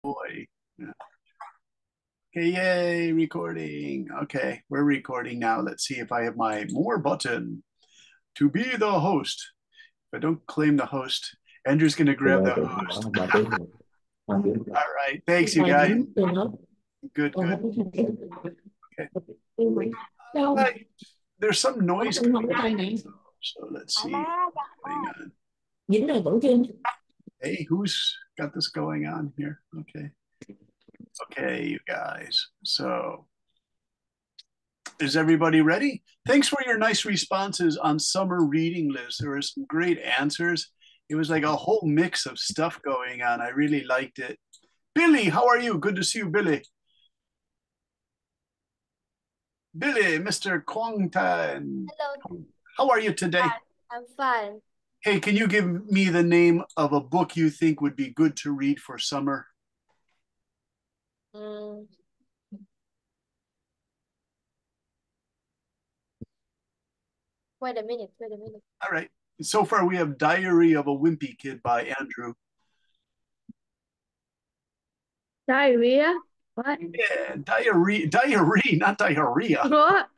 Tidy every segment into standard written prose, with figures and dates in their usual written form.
Boy. Yeah. Okay, yay, recording. Okay, we're recording now. Let's see if I have my more button to be the host. If I don't claim the host, Andrew's going to grab the host. All right, thanks, you guys. Good, good. Okay. Right. There's some noise coming in, so let's see what's going on. Hey, who's got this going on here? Okay. Okay, you guys. So is everybody ready? Thanks for your nice responses on summer reading list. There were some great answers. It was like a whole mix of stuff going on. I really liked it. Billy, how are you? Good to see you, Billy. Billy, Mr. Kwong Tan. Hello, How are you today? I'm fine. Hey, can you give me the name of a book you think would be good to read for summer? Mm, wait a minute. All right. So far, we have Diary of a Wimpy Kid by Andrew. Diarrhea? What? Yeah, not diarrhea. What?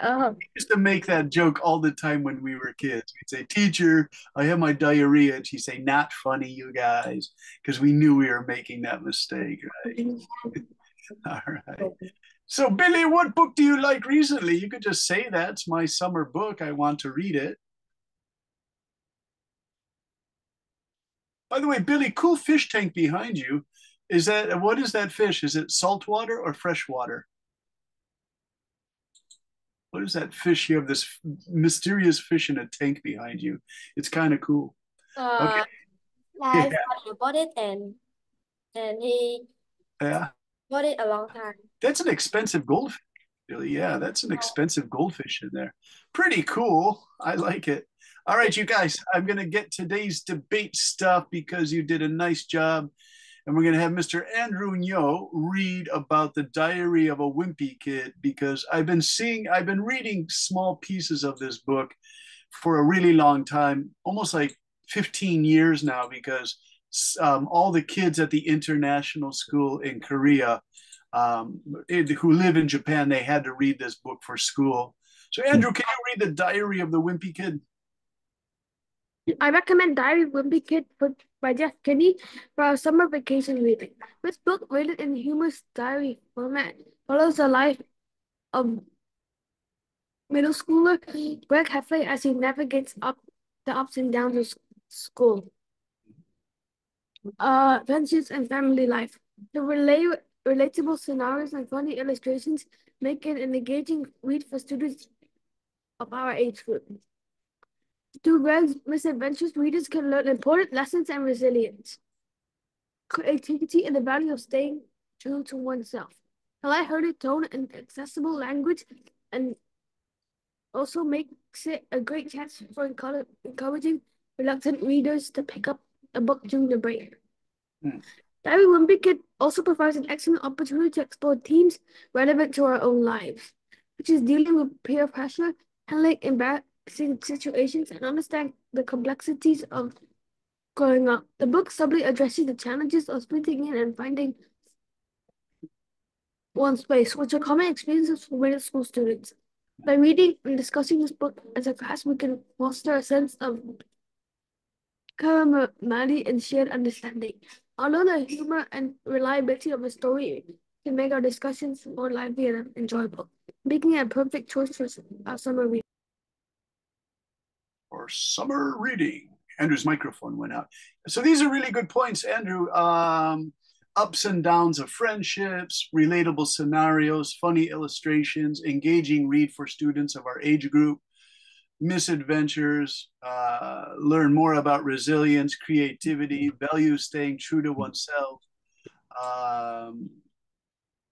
Used to make that joke all the time when we were kids. We'd say, "Teacher, I have my diarrhea," and she'd say, "Not funny, you guys," because we knew we were making that mistake, right? All right. So, Billy, what book do you like recently? You could just say that's my summer book. I want to read it. By the way, Billy, cool fish tank behind you. Is that what is that fish? Is it saltwater or freshwater? What is that fish? You have this mysterious fish in a tank behind you. It's kind of cool. Okay. Uh, my Yeah. father bought it and he Yeah. bought it a long time. That's an expensive goldfish, Billy. Yeah, that's an expensive goldfish in there. Pretty cool. I like it. All right, you guys, I'm going to get today's debate stuff because you did a nice job. And we're going to have Mr. Andrew Nyo read about the Diary of a Wimpy Kid because I've been reading small pieces of this book for a really long time, almost like 15 years now, because all the kids at the international school in Korea who live in Japan, they had to read this book for school. So, Andrew, can you read the Diary of the Wimpy Kid? I recommend Diary of a Wimpy Kid by Jeff Kinney for our summer vacation reading. This book, written in humorous diary format, follows the life of middle schooler Greg Heffley as he navigates the ups and downs of school. Friendships and family life. The relatable scenarios and funny illustrations make it an engaging read for students of our age group. Through Greg's misadventures, readers can learn important lessons and resilience, creativity, and the value of staying true to oneself. A lighthearted tone and accessible language, and also makes it a great chance for encouraging reluctant readers to pick up a book during the break. Hmm. Diary Wimpy Kid also provides an excellent opportunity to explore themes relevant to our own lives, which is dealing with peer pressure, handling embarrassing situations, and understand the complexities of growing up. The book subtly addresses the challenges of splitting in and finding one's space, which are common experiences for middle school students. By reading and discussing this book as a class, we can foster a sense of camaraderie and shared understanding. Although the humor and reliability of the story can make our discussions more lively and enjoyable, making it a perfect choice for our summer reading. Or summer reading. Andrew's microphone went out. So these are really good points, Andrew. Ups and downs of friendships, relatable scenarios, funny illustrations, engaging read for students of our age group, misadventures, learn more about resilience, creativity, value staying true to oneself. Um,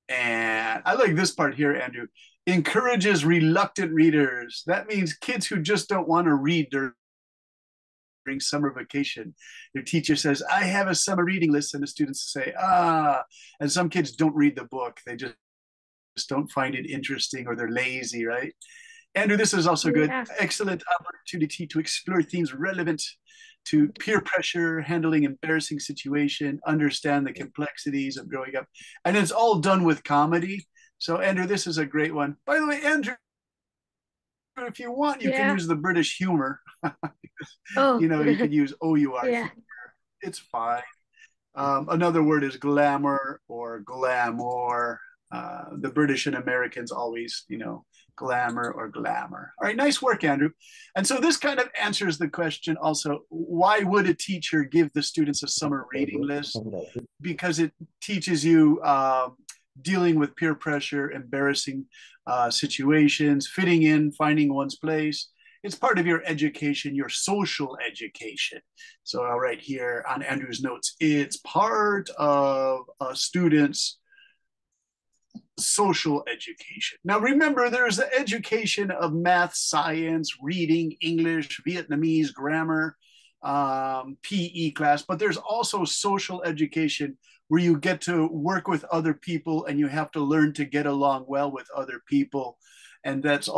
and I like this part here, Andrew. Encourages reluctant readers. That means kids who just don't want to read during summer vacation. Their teacher says, I have a summer reading list, and the students say, ah. And some kids don't read the book. They just don't find it interesting or they're lazy, right? Andrew, this is also good. Yeah. Excellent opportunity to explore themes relevant to peer pressure, handling embarrassing situation, understand the complexities of growing up. And it's all done with comedy. So, Andrew, this is a great one. By the way, Andrew, if you want, you can Yeah. use the British humor. Oh. You could use OUR. Yeah. It's fine. Another word is glamour or glamour. The British and Americans always, glamour or glamour. All right, nice work, Andrew. And so this kind of answers the question also, why would a teacher give the students a summer reading list? Because it teaches you dealing with peer pressure, embarrassing situations, fitting in, finding one's place. It's part of your education, your social education. So I'll write here on Andrew's notes, it's part of a student's social education. Now, remember, there's the education of math, science, reading, English, Vietnamese, grammar, PE class, but there's also social education where you get to work with other people and you have to learn to get along well with other people. And that's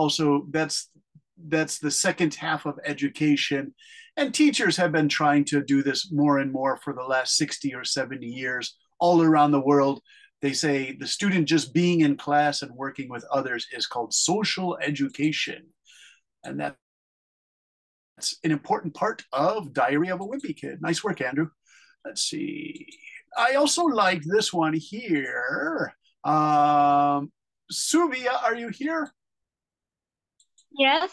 the second half of education. And teachers have been trying to do this more and more for the last 60 or 70 years all around the world. They say the student just being in class and working with others is called social education. And that's an important part of Diary of a Wimpy Kid. Nice work, Andrew. Let's see. I also like this one here. Suvia, are you here? Yes.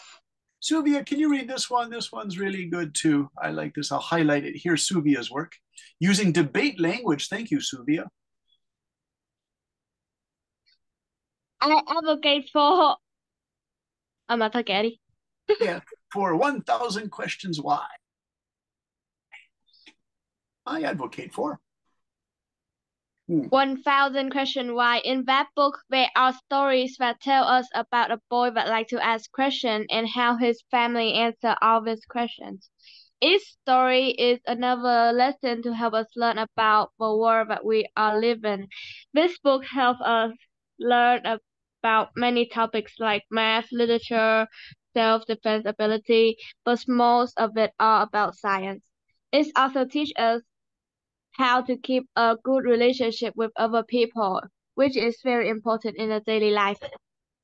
Suvia, can you read this one? This one's really good too. I like this. I'll highlight it. Here's Suvia's work. Using debate language. Thank you, Suvia. I advocate for Amatagari. Yeah, for 1,000 questions why. I advocate for. 1,000 question why. In that book, there are stories that tell us about a boy that likes to ask questions and how his family answer all these questions. Each story is another lesson to help us learn about the world that we are living. This book helps us learn about many topics like math, literature, self-defense ability, but most of it are about science. It also teaches us how to keep a good relationship with other people, which is very important in a daily life.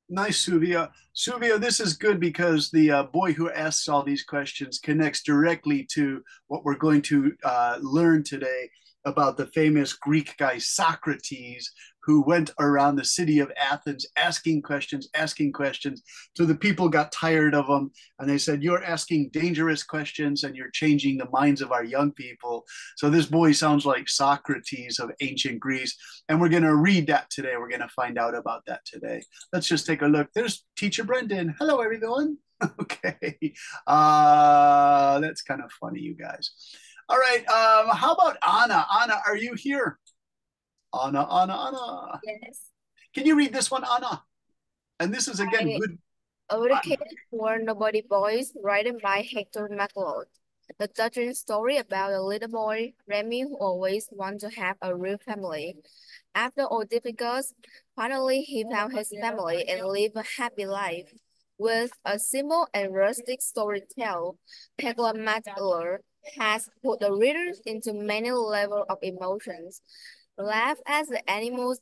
Nice, Suvia. Suvia, this is good because the boy who asks all these questions connects directly to what we're going to learn today about the famous Greek guy Socrates, who went around the city of Athens asking questions. So the people got tired of him and they said, "You're asking dangerous questions and you're changing the minds of our young people." So this boy sounds like Socrates of ancient Greece. And we're going to read that today. We're going to find out about that today. Let's just take a look. There's Teacher Brendan. Hello, everyone. Okay. That's kind of funny, you guys. All right. How about Anna? Anna, are you here? Anna. Yes. Can you read this one, Anna? And this is again good. Advocate for Nobody Boys, written by Hector MacLeod. The touching story about a little boy, Remy, who always wanted to have a real family. After all difficulties, finally he found his family and lived a happy life. With a simple and rustic storytelling, Hector MacLeod has put the readers into many levels of emotions. Laugh at the animals'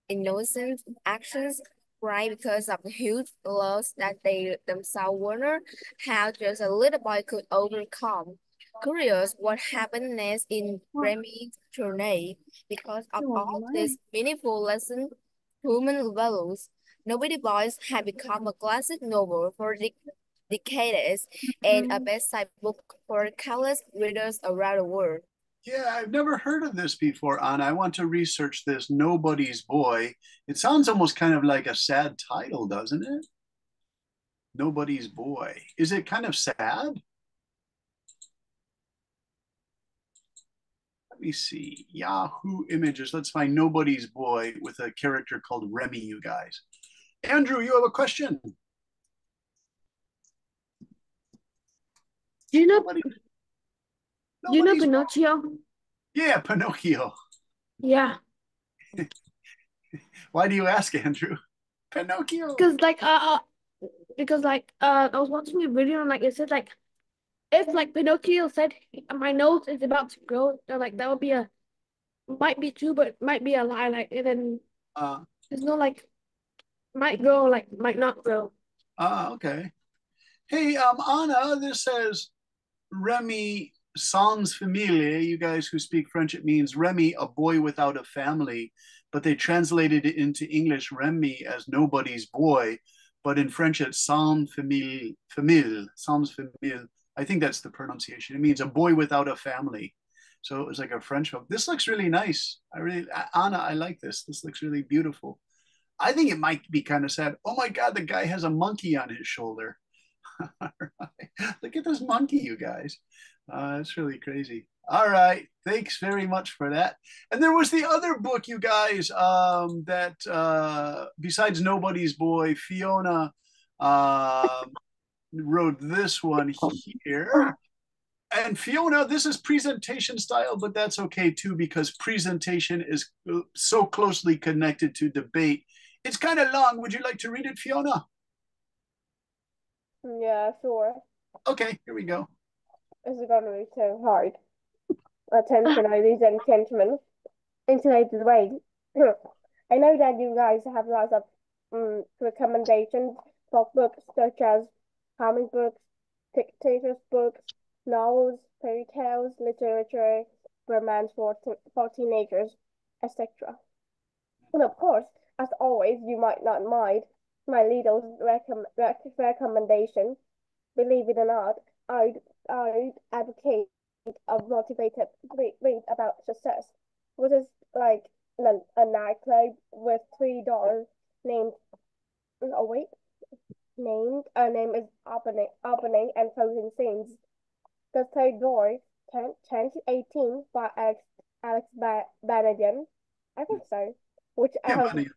innocent actions, cry because of the huge loss that they themselves wonder how just a little boy could overcome. Curious what happened next in Remy's journey. Because of all these meaningful lessons, human values, Nobody Boys had become a classic novel for decades and a best-selling book for countless readers around the world. Yeah, I've never heard of this before, Anna. I want to research this. Nobody's Boy. It sounds almost kind of like a sad title, doesn't it? Nobody's Boy. Is it kind of sad? Let me see. Yahoo Images. Let's find Nobody's Boy with a character called Remy, you guys. Andrew, you have a question? Do you know Nobody's Pinocchio? Yeah, Pinocchio. Yeah. Why do you ask, Andrew? Pinocchio. Because I was watching a video and it said if like Pinocchio said, my nose is about to grow, then like that would be might be true, but might be a lie. Like, and then Uh, there's no like might grow, like might not grow. okay. Hey, Anna, this says Remy sans famille. You guys who speak French, it means Remy, a boy without a family, but they translated it into English Remy as nobody's boy. But in French, it's sans famille, sans famille. I think that's the pronunciation. It means a boy without a family. So it was like a French book. This looks really nice. Anna, I like this. This looks really beautiful. I think it might be kind of sad. Oh my God, the guy has a monkey on his shoulder. All right. Look at this monkey, you guys. It's really crazy. All right. Thanks very much for that. And there was the other book, you guys, that besides Nobody's Boy, Fiona wrote this one here. And Fiona, this is presentation style, but that's okay too, because presentation is so closely connected to debate. It's kind of long. Would you like to read it, Fiona? Yeah, sure. Okay, here we go. This is gonna be so hard. Attention, ladies and gentlemen. Insulated way. I know that you guys have lots of recommendations for books such as comic books, dictators books, novels, fairy tales, literature, romance for teenagers, etc. And of course, as always, you might not mind my little recommendation. Believe it or not, I'd advocate a motivated read about success, which is like a nightclub with three doors named oh wait named a name is opening and closing scenes. The third door, 2018 by Alex Banadian, I think so, which I Yeah, have buddy.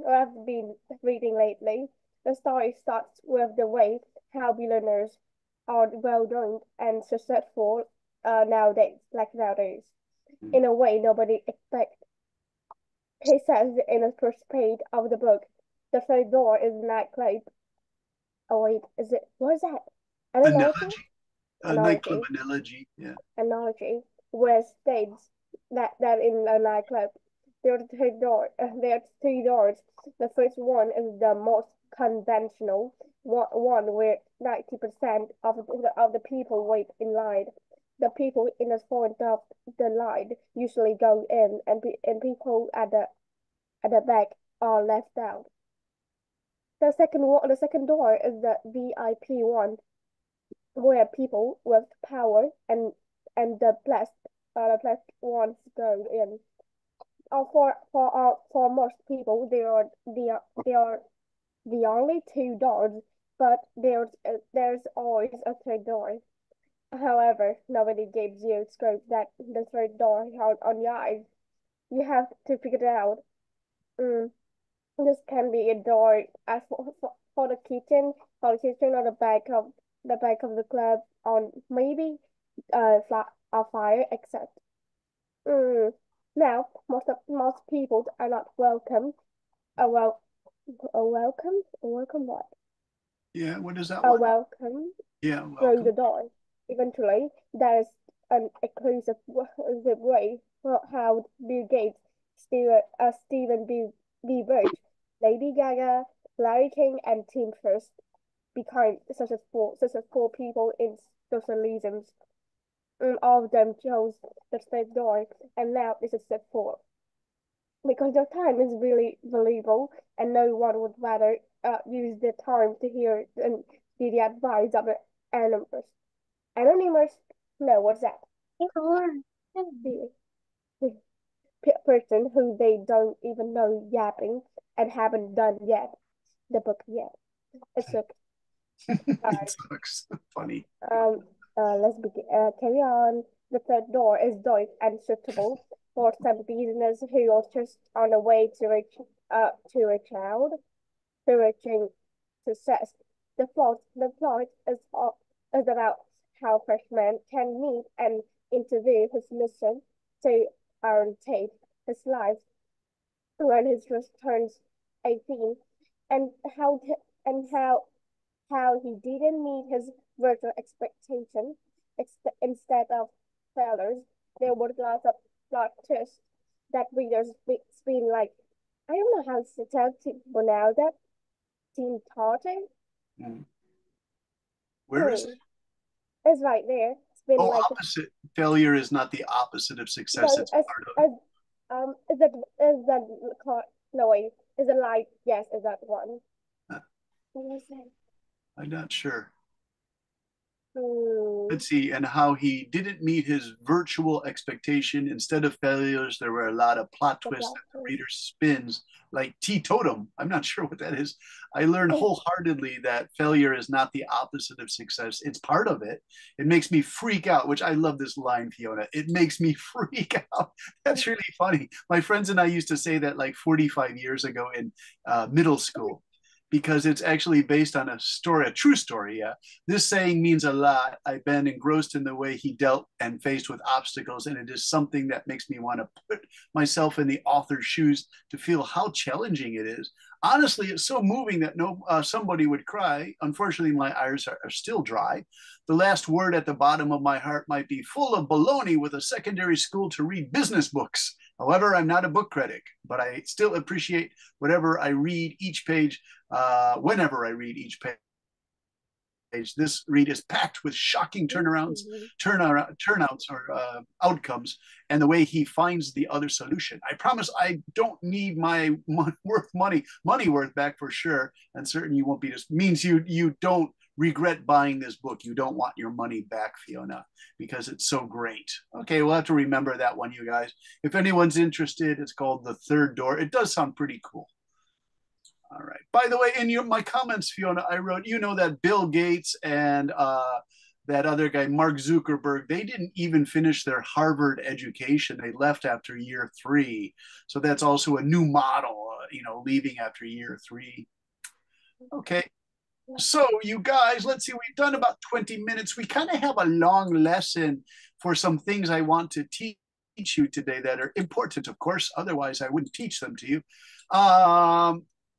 I have been reading lately. The story starts with the way how billionaires are well known and successful nowadays. In a way nobody expects. He says in the first page of the book, the third door is a nightclub. Oh wait, is it what is that? An analogy? Analogy. Nightclub analogy. Yeah. Analogy where states that in a nightclub there are three doors. The first one is the most conventional one where 90% of the people wait in line. The people in the front of the line usually go in, and people at the back are left out. The second door is the VIP one, where people with power and the blessed ones go in. For most people, they are the only two doors, but there's always a third door. However, nobody gives you scope that the third door on your eyes. You have to figure it out. Mm, this can be a door as for the kitchen or the back of the club, on maybe a fire except. Mm, now, most people are not welcome. A well, a welcome what? Yeah. What is that A one? welcome Yeah. through the Welcome. door. Eventually, there is an exclusive way for how Bill Gates, Stephen Birch, Lady Gaga, Larry King, and Tim First became successful people in socialisms. All of them chose the same door, and now this is step four. Because their time is really valuable, and no one would rather use their time to hear and see the advice of an anonymous. Anonymous? No, what's that? The person who they don't even know yapping and haven't done yet the book yet. It's okay. It looks funny. Um, let's begin. Carry on. The third door is dark and suitable for some business who are just on the way to a child, to reaching success. The plot is about how freshman can meet and interview his mission to orientate his life when he just turns 18, and how he didn't meet his virtual expectation, instead of failures. There were lots of plot twists that readers spin like, I don't know how to tell people now that Team Tartan. Mm. Where is it? It's right there. It's been Oh, like opposite. Failure is not the opposite of success. no, It's part of it. no wait, is it like yes, is that one? Huh. What was it? I'm not sure. Hmm. Let's see, and how he didn't meet his virtual expectation. Instead of failures, there were a lot of plot twists that the reader spins, like teetotum. I'm not sure what that is. I learned wholeheartedly that failure is not the opposite of success. It's part of it. It makes me freak out, which I love this line, Fiona. It makes me freak out. That's really funny. My friends and I used to say that like 45 years ago in middle school, because it's actually based on a story, a true story. Yeah. This saying means a lot. I've been engrossed in the way he dealt and faced with obstacles, and it is something that makes me want to put myself in the author's shoes to feel how challenging it is. Honestly, it's so moving that somebody would cry. Unfortunately, my eyes are still dry. The last word at the bottom of my heart might be full of baloney with a secondary school to read business books. However, I'm not a book critic, but I still appreciate whatever I read each page, whenever I read each page. This read is packed with shocking turnouts or outcomes, and the way he finds the other solution. I promise I don't need my money worth back for sure, and certainly you won't be. This means you don't regret buying this book. You don't want your money back, Fiona, because it's so great. Okay, we'll have to remember that one, you guys. If anyone's interested, it's called The Third Door. It does sound pretty cool. All right. By the way, in my comments, Fiona, I wrote, that Bill Gates and that other guy, Mark Zuckerberg, they didn't even finish their Harvard education. They left after year 3. So that's also a new model, leaving after year 3. Okay. So you guys, let's see, we've done about 20 minutes. We kind of have a long lesson for some things I want to teach you today that are important, of course. Otherwise, I wouldn't teach them to you.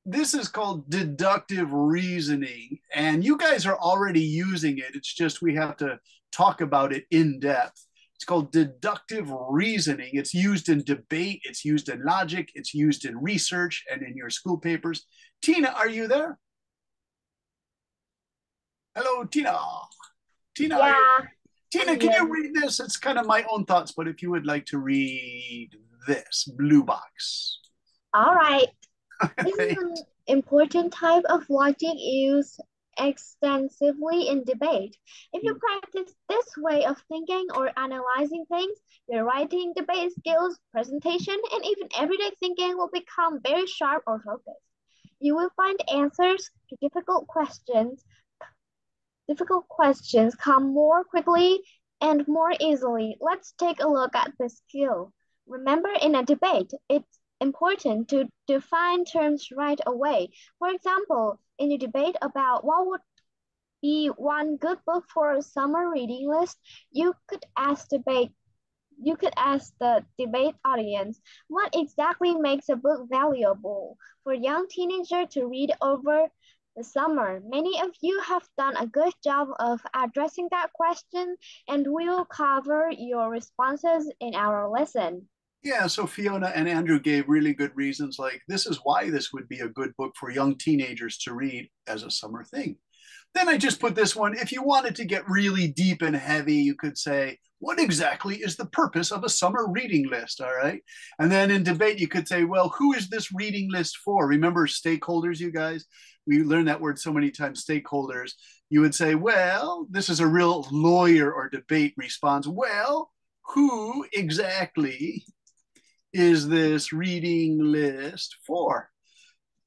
This is called deductive reasoning, and you guys are already using it. It's just we have to talk about it in depth. It's called deductive reasoning. It's used in debate, it's used in logic, it's used in research and in your school papers. Tina, are you there? Hello, Tina. Tina, yeah. Tina, can you read this? It's kind of my own thoughts, but if you would like to read this, blue box. All right. This is an important type of logic used extensively in debate. If you practice this way of thinking or analyzing things, your writing, debate skills, presentation, and even everyday thinking will become very sharp or focused. You will find answers to difficult questions come more quickly and more easily. Let's take a look at this skill. Remember, in a debate, it's important to define terms right away. For example, in a debate about what would be one good book for a summer reading list, you could ask the debate audience, what exactly makes a book valuable for a young teenager to read over the summer? Many of you have done a good job of addressing that question, and we will cover your responses in our lesson. Yeah, so Fiona and Andrew gave really good reasons, like this is why this would be a good book for young teenagers to read as a summer thing. Then I just put this one, if you wanted to get really deep and heavy, you could say, what exactly is the purpose of a summer reading list, all right? And then in debate, you could say, well, who is this reading list for? Remember stakeholders, you guys? We learned that word so many times, stakeholders. You would say, well, this is a real lawyer or debate response. Well, who exactly is this reading list for?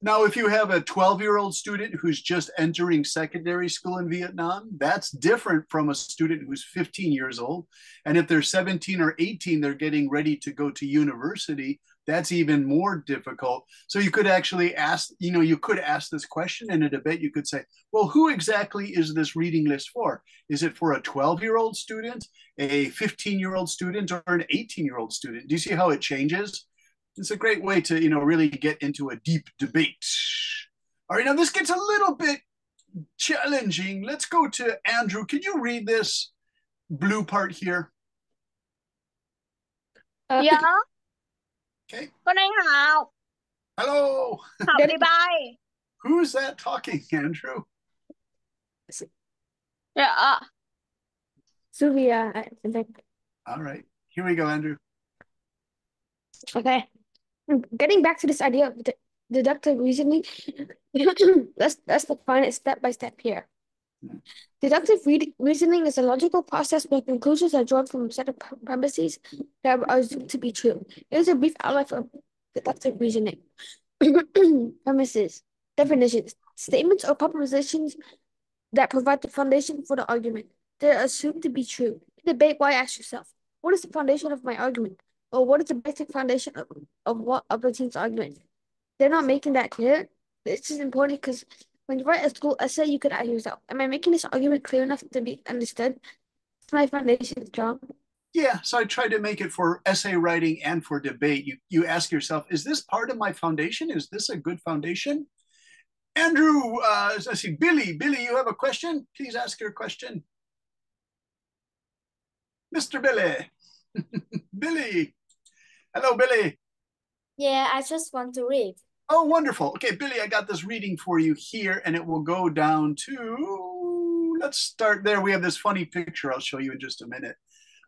Now, if you have a 12-year-old student who's just entering secondary school in Vietnam, that's different from a student who's 15 years old. And if they're 17 or 18, they're getting ready to go to university, that's even more difficult. So you could actually ask, you could ask this question in a debate. You could say, well, who exactly is this reading list for? Is it for a 12-year-old student, a 15-year-old student, or an 18-year-old student? Do you see how it changes? It's a great way to, really get into a deep debate. All right, now this gets a little bit challenging. Let's go to Andrew. Can you read this? blue part here. Dạ, Okay. con đang học, Hello. học đi bay. Who's that talking, Andrew? Dạ. Sylvia, I think. All right. Here we go, Andrew. Okay. Getting back to this idea of deductive reasoning, let's define it step by step here. Deductive reasoning is a logical process where conclusions are drawn from a set of premises that are assumed to be true. Here's a brief outline of deductive reasoning. Premises, definitions, statements or propositions that provide the foundation for the argument. They're assumed to be true. In debate, why ask yourself, what is the foundation of my argument? Or what is the basic foundation of what of the team's argument? They're not making that clear. This is important because when you write a school essay, you could ask yourself, am I making this argument clear enough to be understood? Is my foundation strong? Yeah, so I try to make it for essay writing and for debate. You ask yourself, is this part of my foundation? Is this a good foundation? Andrew, let's see, Billy, you have a question? Please ask your question. Mr. Billy. Billy. Hello, Billy. Yeah, I just want to read. Oh, wonderful. Okay, Billy, I got this reading for you here, and it will go down to, let's start there. We have this funny picture I'll show you in just a minute.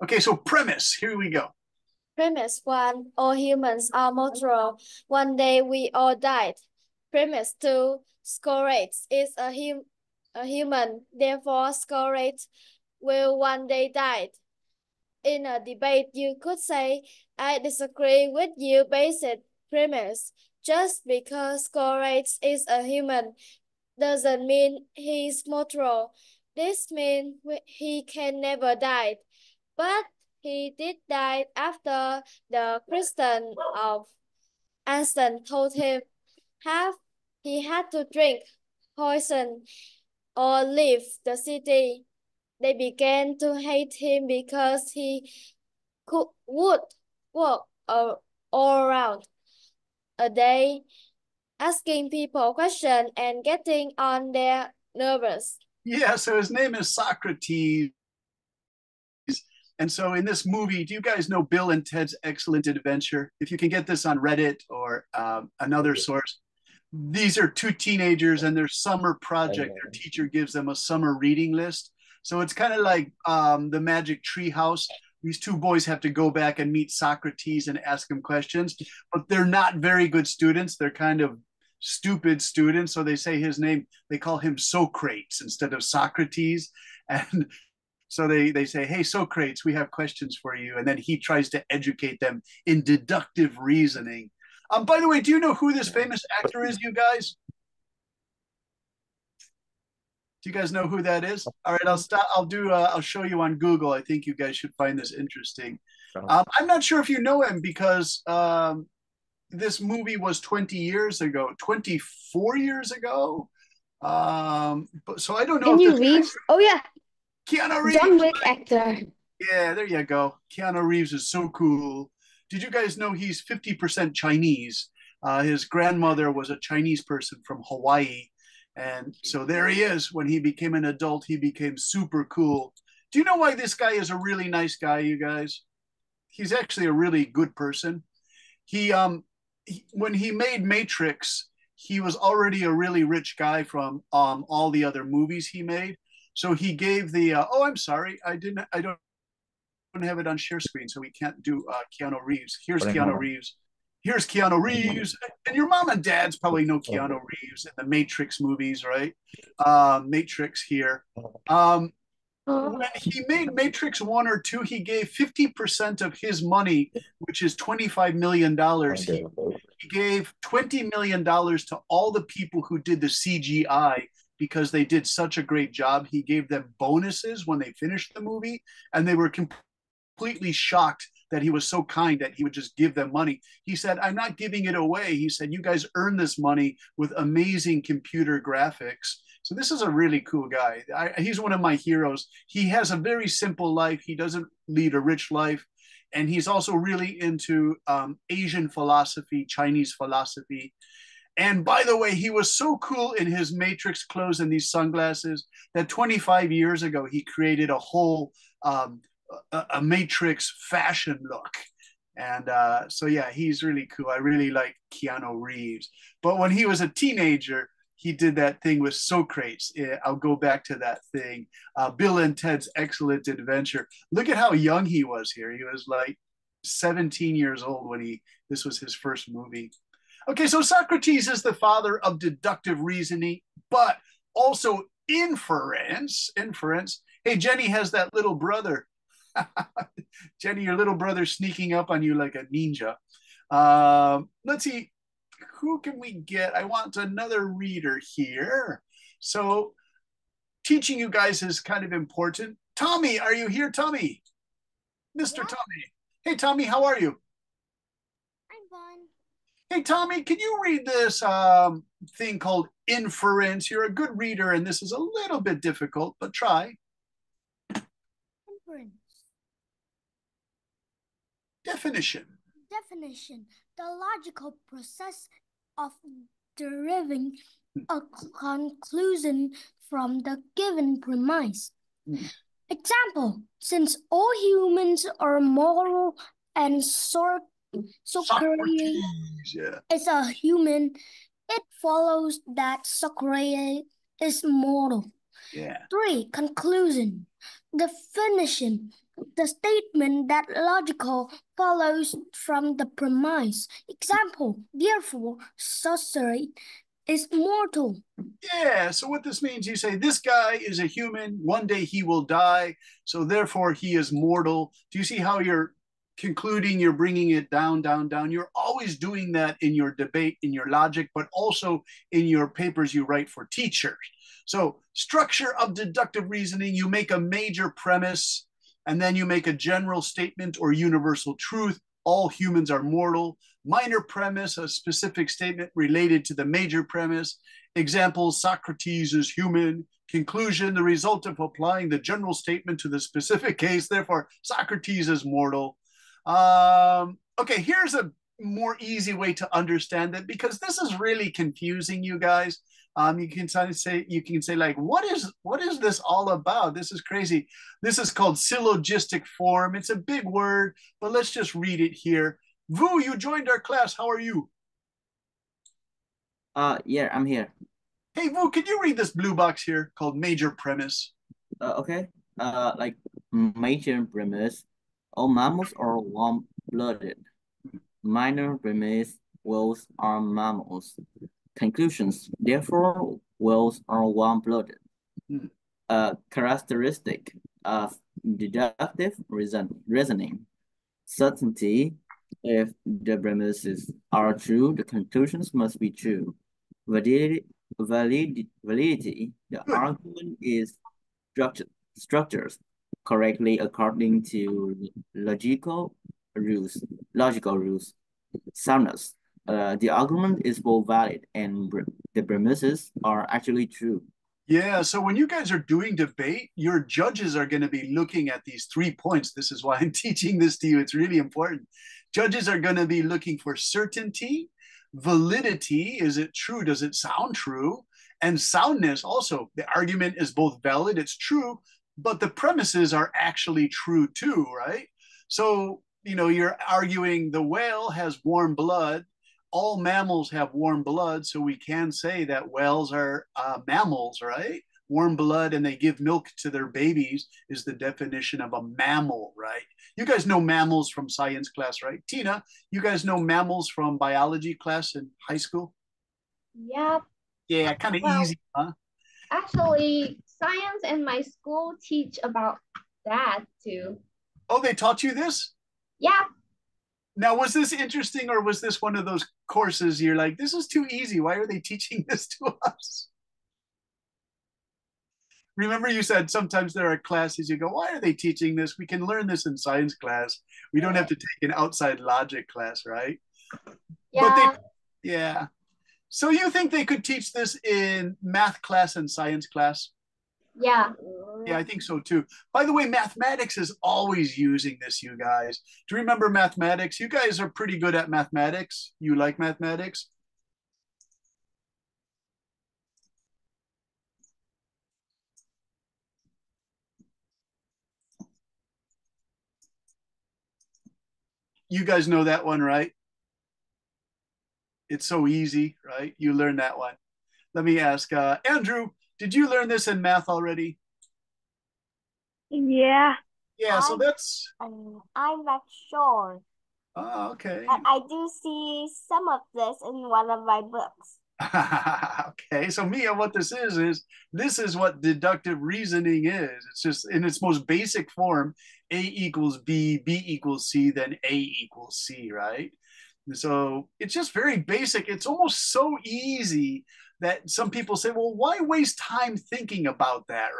Okay, so premise, here we go. Premise 1, all humans are mortal. One day we all died. Premise 2, Socrates is a human, therefore Socrates will one day die. In a debate, you could say, I disagree with your basic premise. Just because Socrates is a human doesn't mean he's mortal. This means he can never die. But he did die after the Christian of Aston told him he had to drink poison or leave the city. They began to hate him because he would walk all around a day, asking people questions and getting on their nerves. Yeah, so his name is Socrates. And so in this movie, do you guys know Bill and Ted's Excellent Adventure? If you can get this on Reddit or another source, these are two teenagers and their summer project. Their teacher gives them a summer reading list. So it's kind of like the Magic Tree House. These two boys have to go back and meet Socrates and ask him questions, but they're not very good students. They're kind of stupid students. So they say his name, they call him Socrates instead of Socrates. And so they say, hey, Socrates, we have questions for you. And then he tries to educate them in deductive reasoning. By the way, do you know who this famous actor is, you guys? Do you guys know who that is? All right, I'll show you on Google. I think you guys should find this interesting. I'm not sure if you know him because this movie was 20 years ago, 24 years ago. But so I don't know. Keanu Reeves. Oh yeah. Keanu Reeves. John Wick actor. Yeah, there you go. Keanu Reeves is so cool. Did you guys know he's 50% Chinese? His grandmother was a Chinese person from Hawaii. And so there he is. When he became an adult, he became super cool. Do you know why this guy is a really nice guy, you guys? He's actually a really good person. When he made Matrix, he was already a really rich guy from all the other movies he made. So he gave the I'm sorry, I don't have it on share screen, so we can't do Keanu Reeves. Here's Keanu Reeves. Here's Keanu Reeves. And your mom and dads probably know Keanu Reeves in the Matrix movies, right? Matrix here. When he made Matrix 1 or 2, he gave 50% of his money, which is $25 million. He gave $20 million to all the people who did the CGI because they did such a great job. He gave them bonuses when they finished the movie, and they were completely shocked that he was so kind that he would just give them money. He said, I'm not giving it away. He said, you guys earn this money with amazing computer graphics. So this is a really cool guy. He's one of my heroes. He has a very simple life. He doesn't lead a rich life. And he's also really into Asian philosophy, Chinese philosophy. And by the way, he was so cool in his Matrix clothes and these sunglasses that 25 years ago, he created a whole a Matrix fashion look. And so, yeah, he's really cool. I really like Keanu Reeves. But when he was a teenager, he did that thing with Socrates. I'll go back to that thing. Bill and Ted's Excellent Adventure. Look at how young he was here. He was like 17 years old when this was his first movie. Okay, so Socrates is the father of deductive reasoning, but also inference. Hey, Jenny has that little brother. Jenny, your little brother sneaking up on you like a ninja. Let's see, who can we get? I want another reader here. So teaching you guys is kind of important. Tommy, are you here, Tommy? Mr. Yeah. Tommy. Hey, Tommy, how are you? I'm fine. Hey, Tommy, can you read this thing called inference? You're a good reader, and this is a little bit difficult, but try. Inference. Definition. The logical process of deriving a conclusion from the given premise. Example, since all humans are moral and Socrates is a human, it follows that Socrates is mortal. 3. Conclusion. Definition. The statement that logical follows from the premise. Example, therefore, Socrates is mortal. Yeah, so what this means, you say, this guy is a human, one day he will die, so therefore he is mortal. Do you see how you're concluding, you're bringing it down, down, down? You're always doing that in your debate, in your logic, but also in your papers you write for teachers. So structure of deductive reasoning, you make a major premise, and then you make a general statement or universal truth. All humans are mortal. Minor premise, a specific statement related to the major premise. Example, Socrates is human. Conclusion, the result of applying the general statement to the specific case. Therefore, Socrates is mortal. Okay, here's a more easy way to understand it, because this is really confusing, you guys. You can say like, what is this all about? This is crazy. This is called syllogistic form. It's a big word, but let's just read it here. Vu, you joined our class. How are you? Yeah, I'm here. Hey, Vu, can you read this blue box here called major premise? Okay. Like major premise, all mammals are warm-blooded. Minor premise, whales are mammals. Conclusions, therefore, whales are warm-blooded. Characteristic of deductive reasoning. Certainty, if the premises are true, the conclusions must be true. Validity, the argument is structured correctly according to logical rules. Soundness, the argument is both valid and the premises are actually true. Yeah, so when you guys are doing debate, your judges are going to be looking at these 3 points. This is why I'm teaching this to you. It's really important. Judges are going to be looking for certainty, validity. Is it true? Does it sound true? And soundness also. The argument is both valid, it's true, but the premises are actually true too, right? So, you're arguing the whale has warm blood. All mammals have warm blood, so we can say that whales are mammals, right? Warm blood, and they give milk to their babies is the definition of a mammal, right? You guys know mammals from science class, right? Tina, you guys know mammals from biology class in high school? Yep. Yeah, kind of easy, huh? Actually, science in my school teach about that too. Oh, they taught you this? Yeah. Now, was this interesting, or was this one of those courses you're like, this is too easy? Why are they teaching this to us? Remember you said sometimes there are classes you go, why are they teaching this? We can learn this in science class. We don't have to take an outside logic class, right? Yeah. Yeah. So you think they could teach this in math class and science class? Yeah. Yeah, I think so too. By the way, mathematics is always using this, you guys. Do you remember mathematics? You guys are pretty good at mathematics. You like mathematics? You guys know that one, right? It's so easy, right? You learned that one. Let me ask Andrew, did you learn this in math already? Yeah. Yeah, so that's... I'm not sure. Oh, okay. I do see some of this in one of my books. Okay, so Mia, what this is what deductive reasoning is. It's just in its most basic form, A equals B, B equals C, then A equals C, right? And so it's just very basic. It's almost so easy that some people say, well, why waste time thinking about that,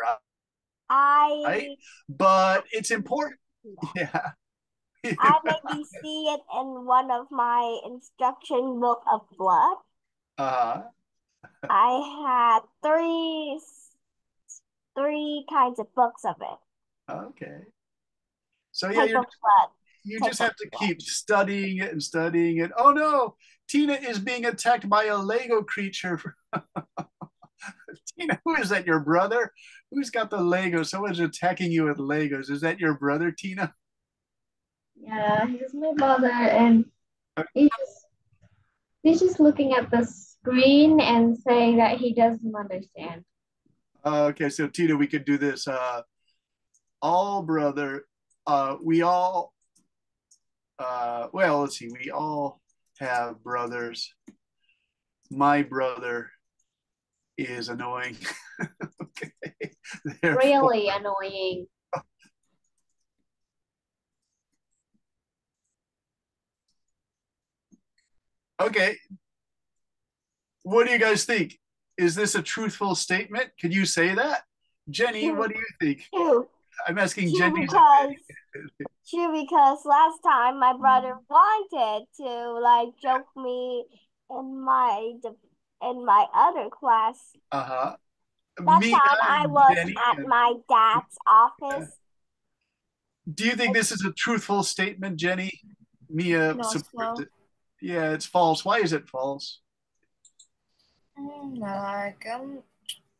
right? But it's important. Yeah. I maybe see it in one of my instruction book of blood. I had three kinds of books of it. Okay. So yeah, you just have to keep studying it and studying it. Oh no, Tina is being attacked by a Lego creature. Tina, who is that? Your brother? Who's got the Legos? Someone's attacking you with Legos. Is that your brother, Tina? Yeah, he's my brother, and he's just looking at the screen and saying that he doesn't understand. Okay, so Tina, we could do this. All brother, we all, well, let's see, we all have brothers. My brother is annoying. Okay. Really annoying. Okay. What do you guys think? Is this a truthful statement? Could you say that? Jenny, what do you think? True. I'm asking True Jenny. Because last time my brother wanted to like joke me in my other class. Uh-huh. That time I was Jenny, at my dad's office. Do you think this is a truthful statement, Jenny? Mia supports it. Yeah, it's false. Why is it false?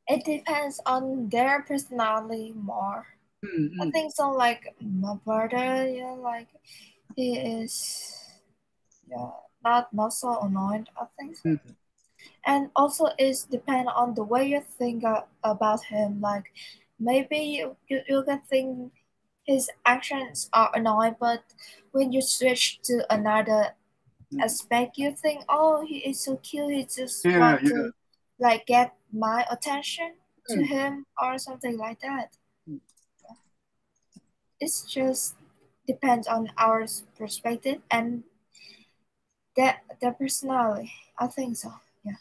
It depends on their personality more. I think so. Like my brother, yeah, like he is, yeah, not so annoyed. I think so. And also, it's depend on the way you think about him. Like maybe you can think his actions are annoying, but when you switch to another aspect, you think, oh, he is so cute. He just want to like get my attention to him or something like that. It's just depends on our perspective and their personality. I think so. Yeah.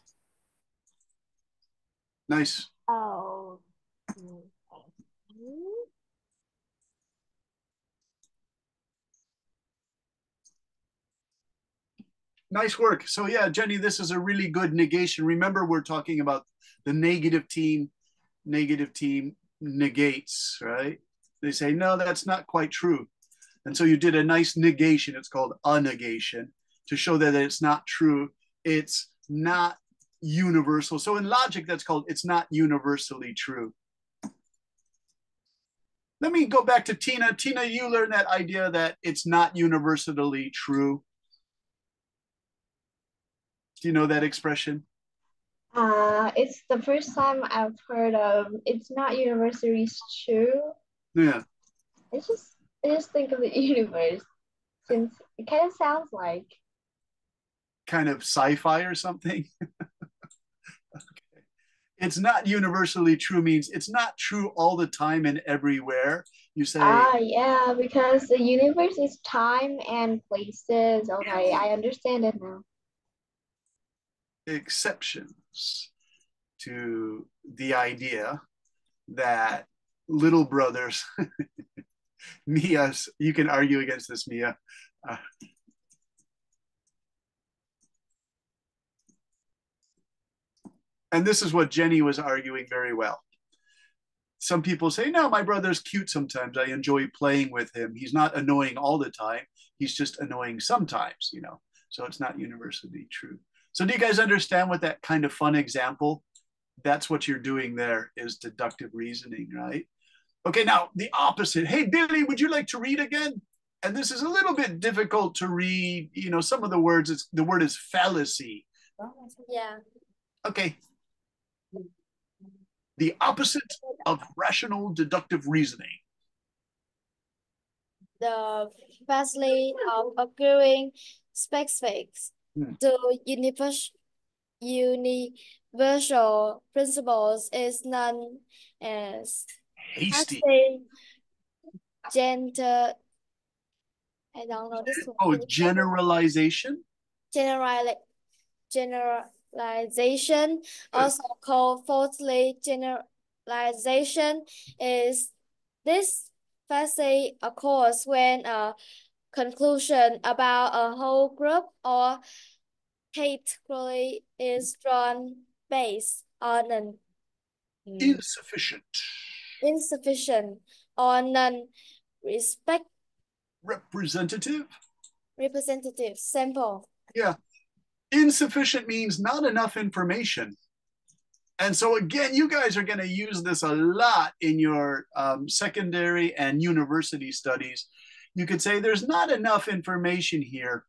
Nice. Oh. Nice work. So yeah, Jenny, this is a really good negation. Remember, we're talking about the negative team negates, right? They say, no, that's not quite true. And so you did a nice negation. It's called a negation to show that it's not true. It's not universal. So in logic, that's called it's not universally true. Let me go back to Tina. Tina, you learned that idea that it's not universally true. Do you know that expression? It's the first time I've heard of it's not universally true. Yeah. I just think of the universe since it kind of sounds like kind of sci-fi or something. Okay. It's not universally true means it's not true all the time and everywhere. You say yeah, because the universe is time and places. Okay, I understand it now. Exceptions to the idea that little brothers Mia, you can argue against this, Mia. And this is what Jenny was arguing very well. Some people say, no, my brother's cute sometimes. I enjoy playing with him. He's not annoying all the time. He's just annoying sometimes, you know. So it's not universally true. So do you guys understand what that kind of fun example? That's what you're doing there is deductive reasoning, right? Okay, now the opposite. Hey, Billy, would you like to read again? And this is a little bit difficult to read. You know, some of the words, the word is fallacy. Yeah. Okay. The opposite of rational deductive reasoning. The fallacy of occurring specifics. The universal principles is known as hasty. Gender. I don't know this one. Oh, generalization. Generalization, also called falsely generalization, is this fallacy occurs when a conclusion about a whole group or category is drawn based on an insufficient or non-representative sample. Yeah. Insufficient means not enough information. And so again, you guys are going to use this a lot in your secondary and university studies. You could say there's not enough information here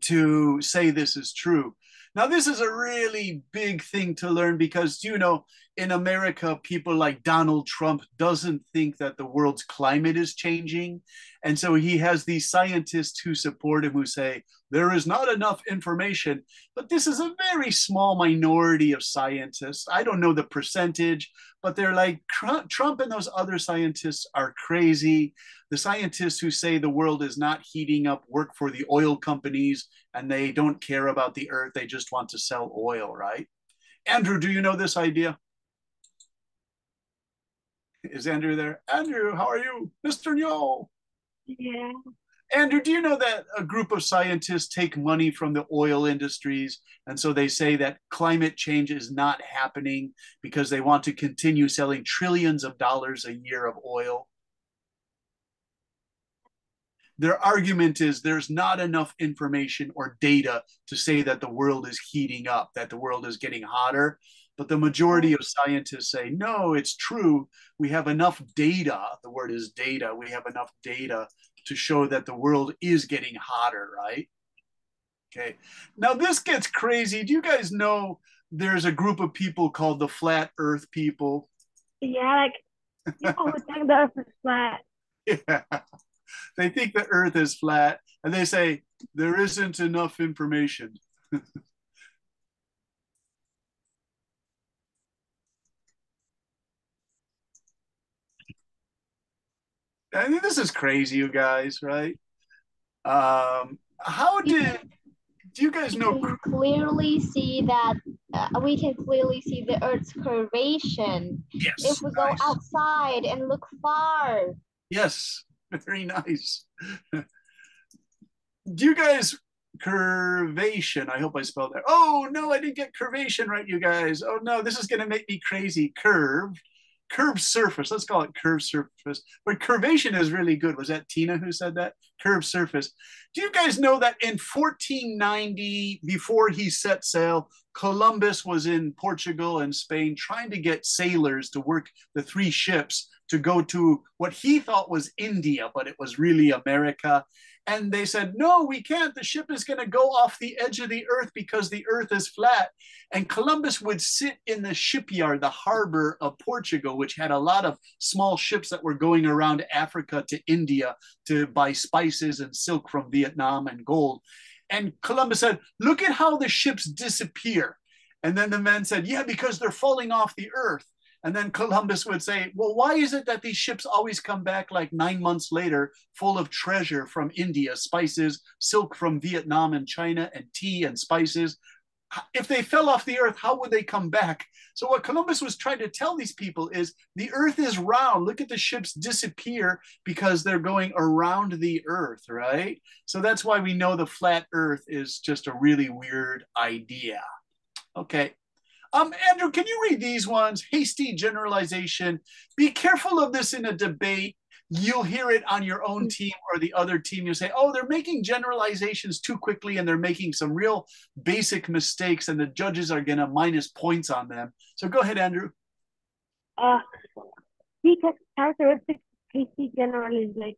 to say this is true. Now, this is a really big thing to learn because, you know, in America, people like Donald Trump doesn't think that the world's climate is changing. And so he has these scientists who support him who say, there is not enough information. But this is a very small minority of scientists. I don't know the percentage, but they're like, Trump and those other scientists are crazy. The scientists who say the world is not heating up work for the oil companies and they don't care about the earth. They just want to sell oil, right? Andrew, do you know this idea? Is Andrew there? Andrew, how are you? Mr. Yo. Yeah. Andrew, do you know that a group of scientists take money from the oil industries? And so they say that climate change is not happening because they want to continue selling trillions of dollars a year of oil. Their argument is there's not enough information or data to say that the world is heating up, that the world is getting hotter. But the majority of scientists say, no, it's true. We have enough data. The word is data. We have enough data to show that the world is getting hotter, right? Okay. Now this gets crazy. Do you guys know there's a group of people called the Flat Earth people? Yeah, like people who think the Earth is flat. Yeah. They think the Earth is flat, and they say there isn't enough information. I mean, this is crazy, you guys, right? How do you guys know? We can clearly see that we can clearly see the Earth's curvation. Yes. If we go outside and look far. Yes, very nice. Do you guys curvation? I hope I spelled that. Oh no, I didn't get curvation right, you guys. Oh no, this is gonna make me crazy. Curved surface. Let's call it curved surface. But curvation is really good. Was that Tina who said that? Curved surface. Do you guys know that in 1490, before he set sail, Columbus was in Portugal and Spain trying to get sailors to work the 3 ships to go to what he thought was India, but it was really America. And they said, no, we can't. The ship is going to go off the edge of the earth because the earth is flat. And Columbus would sit in the shipyard, the harbor of Portugal, which had a lot of small ships that were going around Africa to India to buy spices and silk from Vietnam and gold. And Columbus said, look at how the ships disappear. And then the men said, yeah, because they're falling off the earth. And then Columbus would say, well, why is it that these ships always come back like 9 months later full of treasure from India, spices, silk from Vietnam and China, and tea and spices? If they fell off the earth, how would they come back? So what Columbus was trying to tell these people is the earth is round. Look at the ships disappear because they're going around the earth, right? So that's why we know the flat earth is just a really weird idea. Okay. Andrew, can you read these ones? Hasty generalization. Be careful of this in a debate. You'll hear it on your own team or the other team. You say, oh, they're making generalizations too quickly and they're making some real basic mistakes and the judges are going to minus points on them. So go ahead, Andrew. Because characteristics hasty generalization.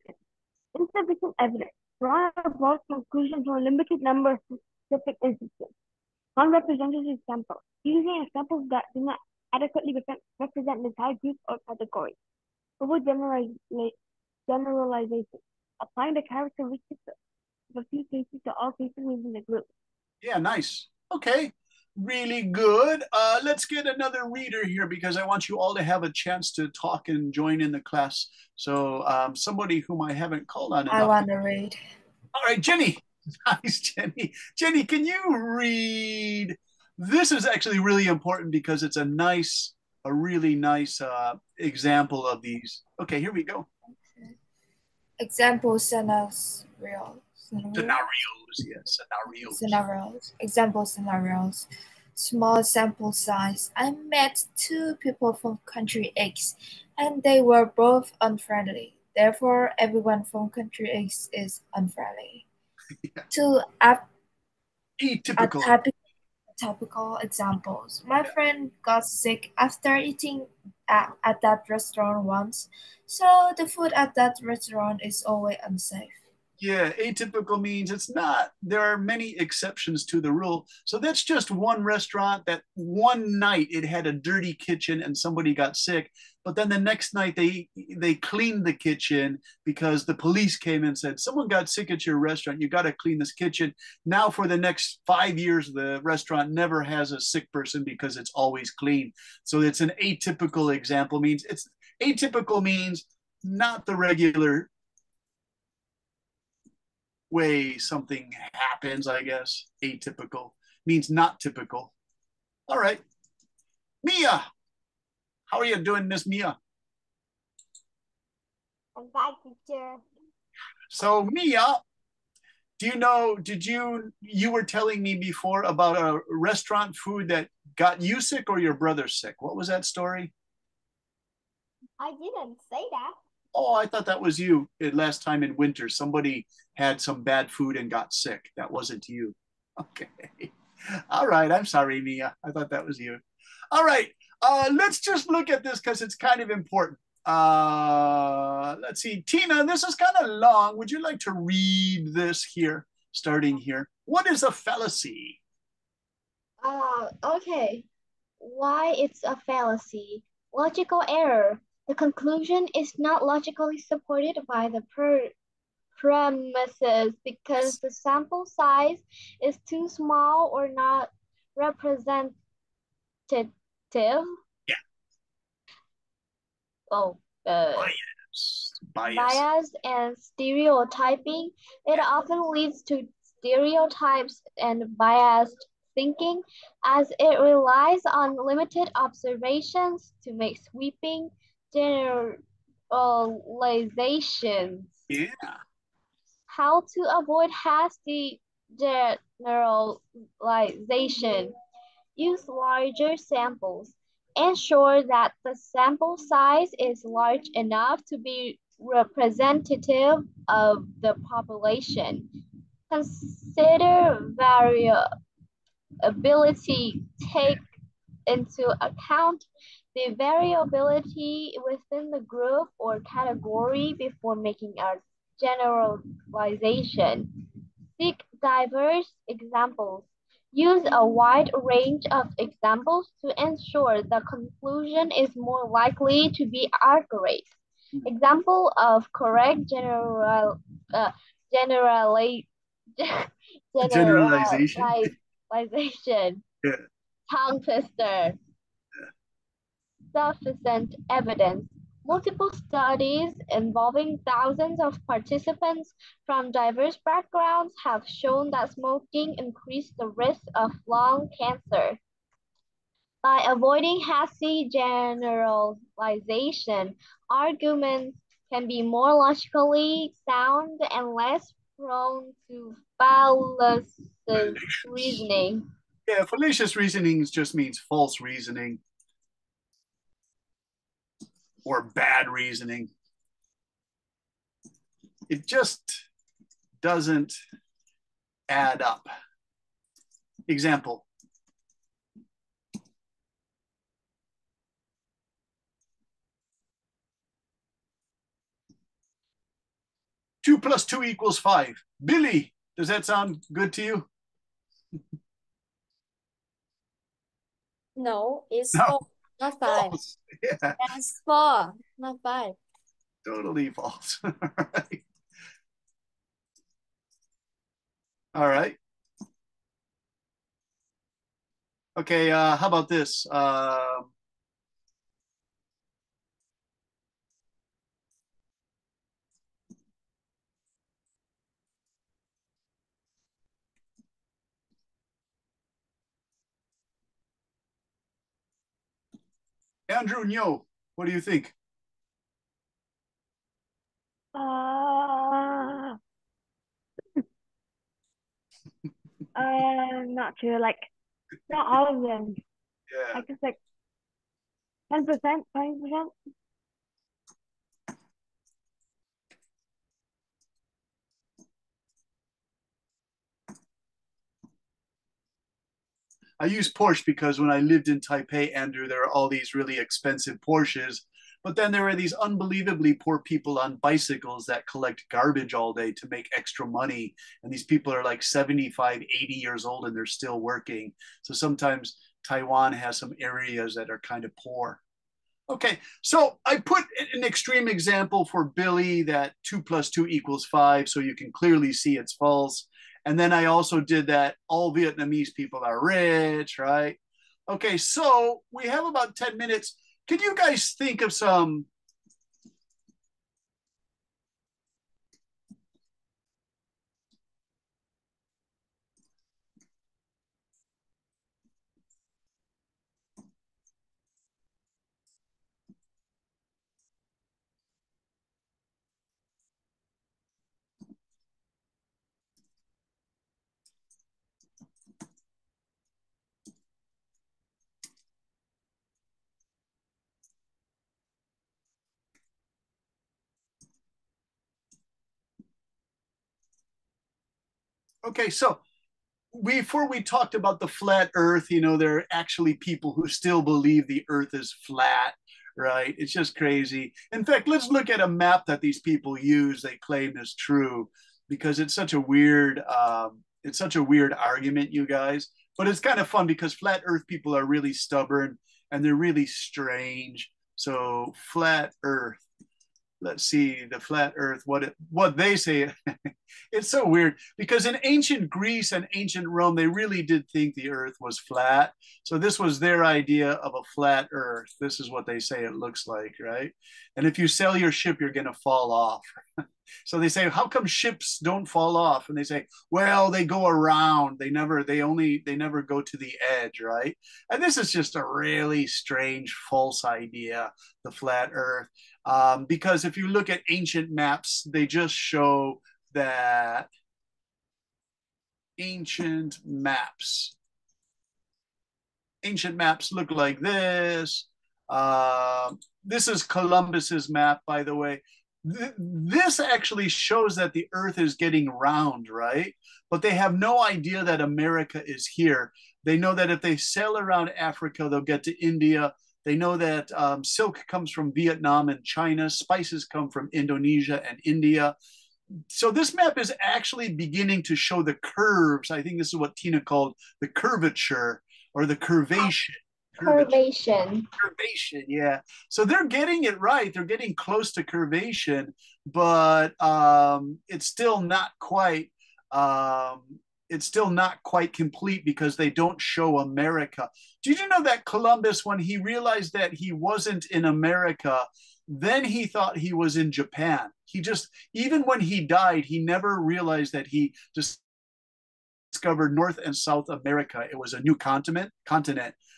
Insufficient evidence. Draw a broad conclusion from a limited number of specific instances. Non-representative examples. Using examples that do not adequately represent the entire group or category. Avoid generalization. Applying the characteristics of a few cases to all cases within the group. Yeah, nice. Okay, really good. Let's get another reader here because I want you all to have a chance to talk and join in the class. So somebody whom I haven't called on enough. I want to read. All right, Jenny. Nice, Jenny. Jenny, can you read? This is actually really important because it's a really nice example of these. Okay, here we go. Example scenarios. Scenarios. Example scenarios. Small sample size. I met two people from country X, and they were both unfriendly. Therefore, everyone from country X is unfriendly. Yeah. Two atypical examples. My friend got sick after eating at that restaurant once, so the food at that restaurant is always unsafe. Yeah, atypical means it's not. There are many exceptions to the rule. So that's just one restaurant that one night it had a dirty kitchen and somebody got sick. But then the next night they cleaned the kitchen because the police came and said, someone got sick at your restaurant. You got to clean this kitchen. Now for the next 5 years, the restaurant never has a sick person because it's always clean. So it's an atypical example. Atypical means not the regular way something happens, I guess. Atypical means not typical. All right. Mia, how are you doing, Miss Mia? I'm fine, teacher. So Mia, you were telling me before about a restaurant food that got you sick or your brother sick? What was that story? I didn't say that. Oh, I thought that was you last time in winter. Somebody had some bad food and got sick. That wasn't you. Okay. All right. I'm sorry, Mia. I thought that was you. All right. Let's just look at this because it's kind of important. Let's see. Tina, this is kind of long. Would you like to read this here, starting here? What is a fallacy? Okay. Why it's a fallacy? Logical error. The conclusion is not logically supported by the premises because the sample size is too small or not representative. Yeah. Oh, bias and stereotyping. It often leads to stereotypes and biased thinking as it relies on limited observations to make sweeping generalizations. Yeah. How to avoid hasty generalization. Use larger samples. Ensure that the sample size is large enough to be representative of the population. Consider variability. Take into account the variability within the group or category before making a generalization. Seek diverse examples. Use a wide range of examples to ensure the conclusion is more likely to be accurate. Example of correct generalization. Yeah. Tongue twister. Sufficient evidence. Multiple studies involving thousands of participants from diverse backgrounds have shown that smoking increased the risk of lung cancer. By avoiding hasty generalization, arguments can be more logically sound and less prone to fallacious reasoning. Yeah, fallacious reasoning just means false reasoning or bad reasoning. It just doesn't add up. Example. 2 plus 2 equals 5. Billy, does that sound good to you? No, it's No. 4, not 5. False. Yeah. It's 4, not 5. Totally false. All right. All right. Okay, how about this? Andrew Nyo, what do you think? I'm not sure. Like, not all of them. Yeah. I guess like 10%, 20%. I use Porsche because when I lived in Taipei, Andrew, there are all these really expensive Porsches. But then there are these unbelievably poor people on bicycles that collect garbage all day to make extra money. And these people are like 75, 80 years old and they're still working. So sometimes Taiwan has some areas that are kind of poor. Okay, so I put an extreme example for Billy that 2 plus 2 equals 5, so you can clearly see it's false. And then I also did that all Vietnamese people are rich, right? Okay, so we have about 10 minutes. Can you guys think of some okay, so before we talked about the flat earth, you know, there are actually people who still believe the earth is flat, right? It's just crazy. In fact, let's look at a map that these people use, they claim is true, because it's such a weird argument, you guys. But it's kind of fun because flat earth people are really stubborn and they're really strange. So flat earth, let's see, the flat earth, what they say. It's so weird because in ancient Greece and ancient Rome, they really did think the earth was flat. So this was their idea of a flat earth. This is what they say it looks like, right? And if you sell your ship, you're going to fall off. So they say, how come ships don't fall off? And they say, well, they go around. They never go to the edge, right? And this is just a really strange, false idea, the flat earth. Because if you look at ancient maps, they just show that ancient maps look like this. This is Columbus's map, by the way. This actually shows that the earth is getting round, right? But they have no idea that America is here. They know that if they sail around Africa, they'll get to India. They know that silk comes from Vietnam and China. Spices come from Indonesia and India. So this map is actually beginning to show the curves. I think this is what Tina called the curvature or the curvation. Curvation. Curvation, yeah. So they're getting it right. They're getting close to curvation, but it's still not quite complete because they don't show America. Did you know that Columbus, when he realized that he wasn't in America, then he thought he was in Japan. He just, even when he died, he never realized that he just discovered North and South America. It was a new continent.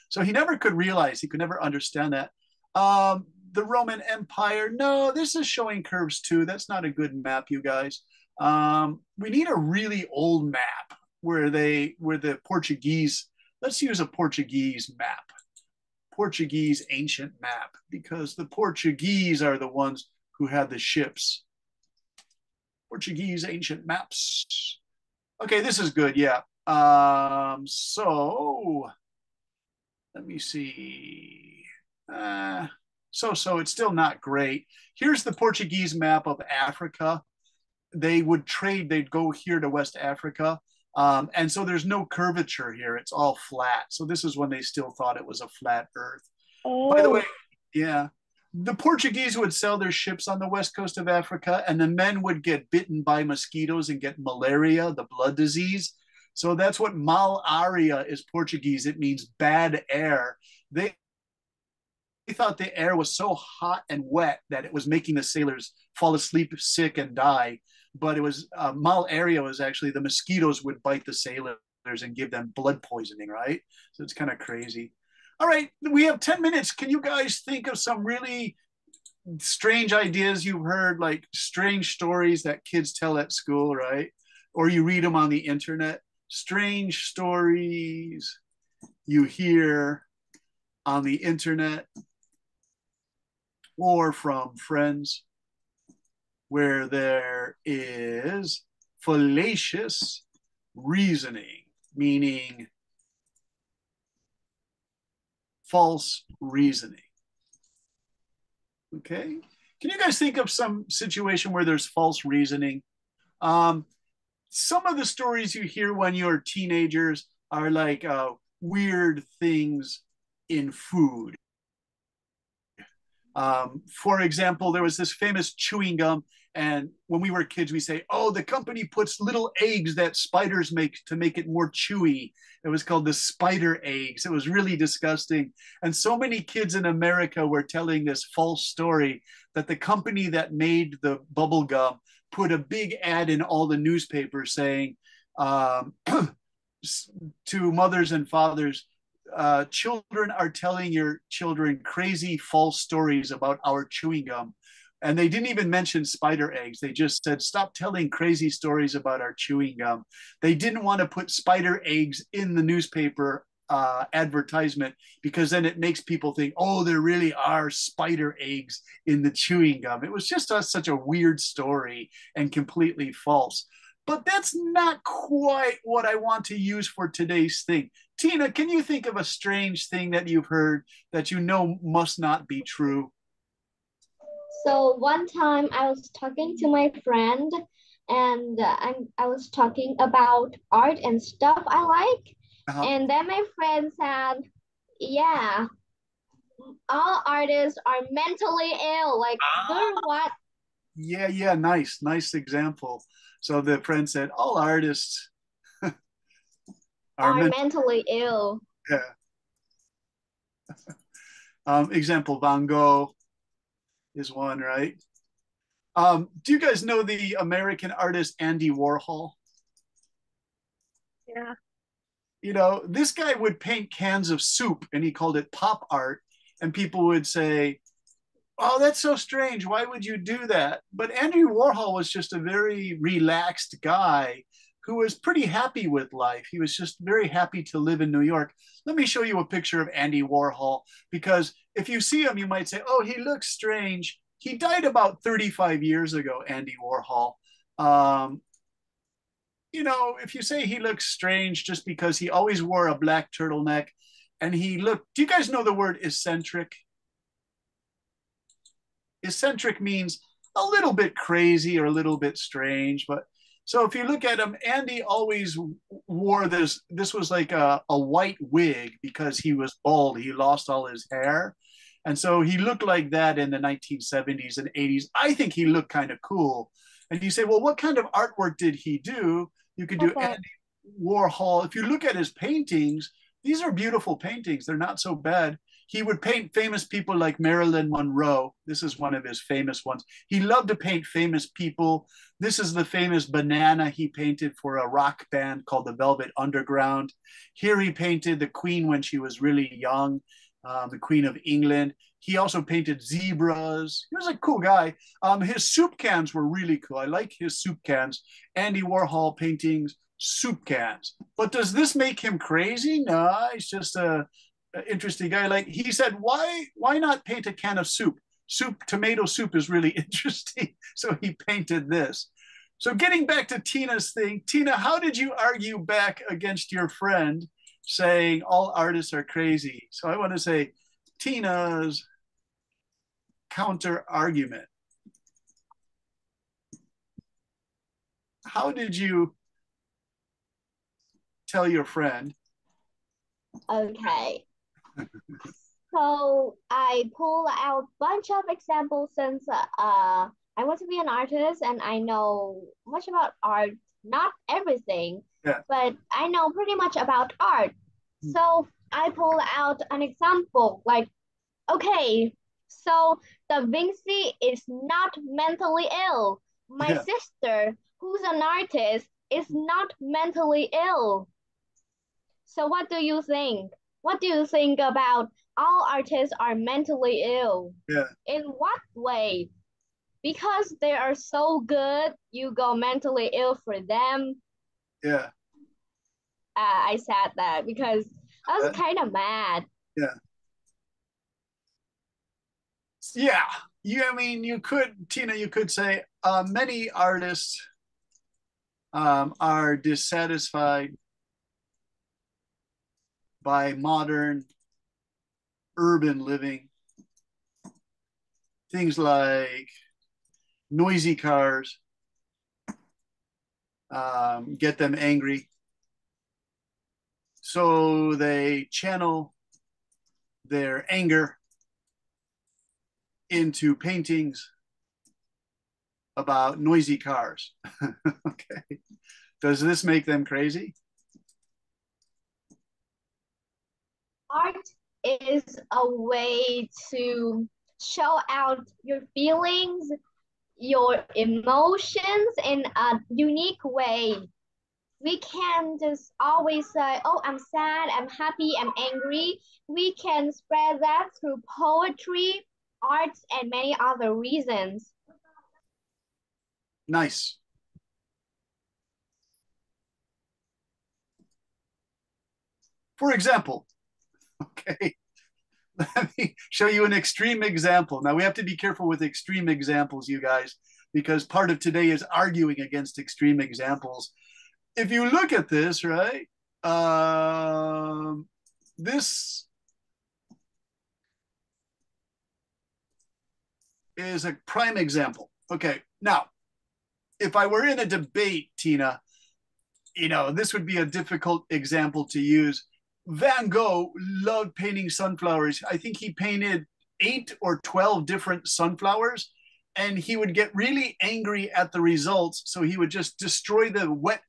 So he never could realize, he could never understand that. The Roman Empire, no, this is showing curves too. That's not a good map, you guys. We need a really old map where the Portuguese, let's use a Portuguese map. Portuguese ancient map, because the Portuguese are the ones who had the ships. Portuguese ancient maps. Okay, this is good, yeah. So let me see. So it's still not great. Here's the Portuguese map of Africa. they would trade. They'd go here to West Africa. And so there's no curvature here. It's all flat. So this is when they still thought it was a flat earth. Oh. By the way, yeah, the Portuguese would sell their ships on the west coast of Africa, and the men would get bitten by mosquitoes and get malaria, the blood disease. So that's what malaria is Portuguese. It means bad air. They thought the air was so hot and wet that it was making the sailors fall asleep sick and die. But it was malaria was actually the mosquitoes would bite the sailors and give them blood poisoning, right? So it's kind of crazy. All right, we have 10 minutes. Can you guys think of some really strange ideas you've heard, like strange stories that kids tell at school, right? Or you read them on the internet? Strange stories you hear on the internet or from friends, where there is fallacious reasoning, meaning false reasoning. Okay, can you guys think of some situation where there's false reasoning? Some of the stories you hear when you're teenagers are like weird things in food. For example, there was this famous chewing gum, and when we were kids, we say, oh, the company puts little eggs that spiders make to make it more chewy. It was called the spider eggs. It was really disgusting. And so many kids in America were telling this false story that the company that made the bubble gum put a big ad in all the newspapers saying to mothers and fathers, children are telling your children crazy false stories about our chewing gum. And they didn't even mention spider eggs. They just said, stop telling crazy stories about our chewing gum. They didn't want to put spider eggs in the newspaper advertisement, because then it makes people think, oh, there really are spider eggs in the chewing gum. It was just such a weird story and completely false. But that's not quite what I want to use for today's thing. Tina, can you think of a strange thing that you've heard that you know must not be true? So one time I was talking to my friend, and I was talking about art and stuff I like. And then my friend said, yeah, all artists are mentally ill. Like, what? Yeah, nice example. So the friend said, all artists are mentally ill. Yeah. Example, Van Gogh is one, right? Do you guys know the American artist Andy Warhol? Yeah. You know, this guy would paint cans of soup and he called it pop art. And people would say, oh, that's so strange. Why would you do that? But Andy Warhol was just a very relaxed guy who was pretty happy with life. He was just very happy to live in New York. Let me show you a picture of Andy Warhol, because if you see him, you might say, oh, he looks strange. He died about 35 years ago, Andy Warhol. You know, if you say he looks strange just because he always wore a black turtleneck and he looked, do you guys know the word eccentric? Eccentric means a little bit crazy or a little bit strange. But so if you look at him, Andy always wore this was like a white wig because he was bald. He lost all his hair. And so he looked like that in the 1970s and 80s. I think he looked kind of cool. And you say, well, what kind of artwork did he do? You could do Andy Warhol. If you look at his paintings, these are beautiful paintings. They're not so bad. He would paint famous people like Marilyn Monroe. This is one of his famous ones. He loved to paint famous people. This is the famous banana he painted for a rock band called the Velvet Underground. Here he painted the Queen when she was really young, the Queen of England. He also painted zebras. He was a cool guy. His soup cans were really cool. I like his soup cans. Andy Warhol paintings, soup cans. But does this make him crazy? No, he's just an interesting guy. Like he said, why not paint a can of soup? Tomato soup is really interesting. So he painted this. So getting back to Tina's thing, Tina, how did you argue back against your friend saying all artists are crazy? So I want to say Tina's counter argument. how did you tell your friend? Okay. So I pull out a bunch of examples since I want to be an artist and I know much about art, not everything, but I know pretty much about art. So I pull out an example like, okay, so Da Vinci is not mentally ill. My sister, who's an artist, is not mentally ill. So what do you think? What do you think about all artists are mentally ill? Yeah. In what way? Because they are so good, you go mentally ill for them. Yeah. I said that because I was kind of mad. Yeah. Yeah. I mean, you could, Tina, you could say many artists are dissatisfied by modern urban living. Things like noisy cars get them angry. So they channel their anger into paintings about noisy cars. Okay. Does this make them crazy? Art is a way to show out your feelings, your emotions in a unique way. We can just always say, oh, I'm sad, I'm happy, I'm angry. We can spread that through poetry, arts, and many other reasons. Nice. For example, okay, let me show you an extreme example. Now, we have to be careful with extreme examples, you guys, because part of today is arguing against extreme examples. If you look at this, right, this is a prime example. Okay, now, if I were in a debate, Tina, this would be a difficult example to use. Van Gogh loved painting sunflowers. I think he painted 8 or 12 different sunflowers, and he would get really angry at the results. So he would just destroy the wet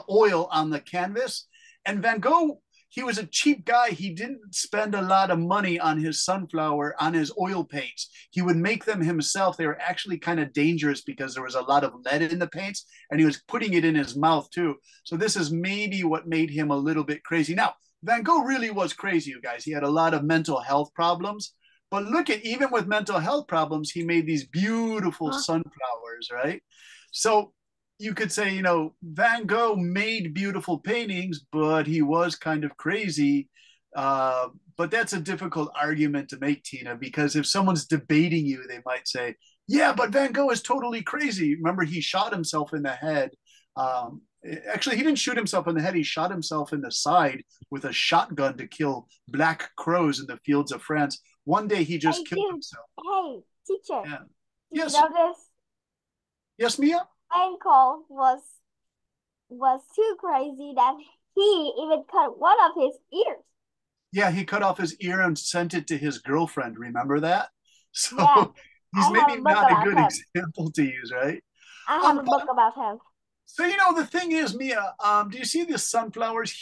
oil on the canvas. And Van Gogh, he was a cheap guy. He didn't spend a lot of money on his on his oil paints. He would make them himself. They were actually kind of dangerous because there was a lot of lead in the paints, and he was putting it in his mouth too. So this is maybe what made him a little bit crazy. Now, Van Gogh really was crazy, you guys. He had a lot of mental health problems. But look at, even with mental health problems, he made these beautiful sunflowers, right? So you could say, Van Gogh made beautiful paintings, but he was kind of crazy. But that's a difficult argument to make, Tina, because if someone's debating you, they might say, yeah, but Van Gogh is totally crazy. Remember, he shot himself in the head. Actually, he didn't shoot himself in the head. He shot himself in the side with a shotgun to kill black crows in the fields of France. One day he just killed himself. Hey, teacher. Yeah. Yes. You know this? Yes, Mia? Van Gogh was too crazy that he even cut one of his ears. Yeah, he cut off his ear and sent it to his girlfriend. Remember that? So yeah, he's maybe not a good example to use, right? I have a book about him. So, the thing is, Mia, do you see the sunflowers?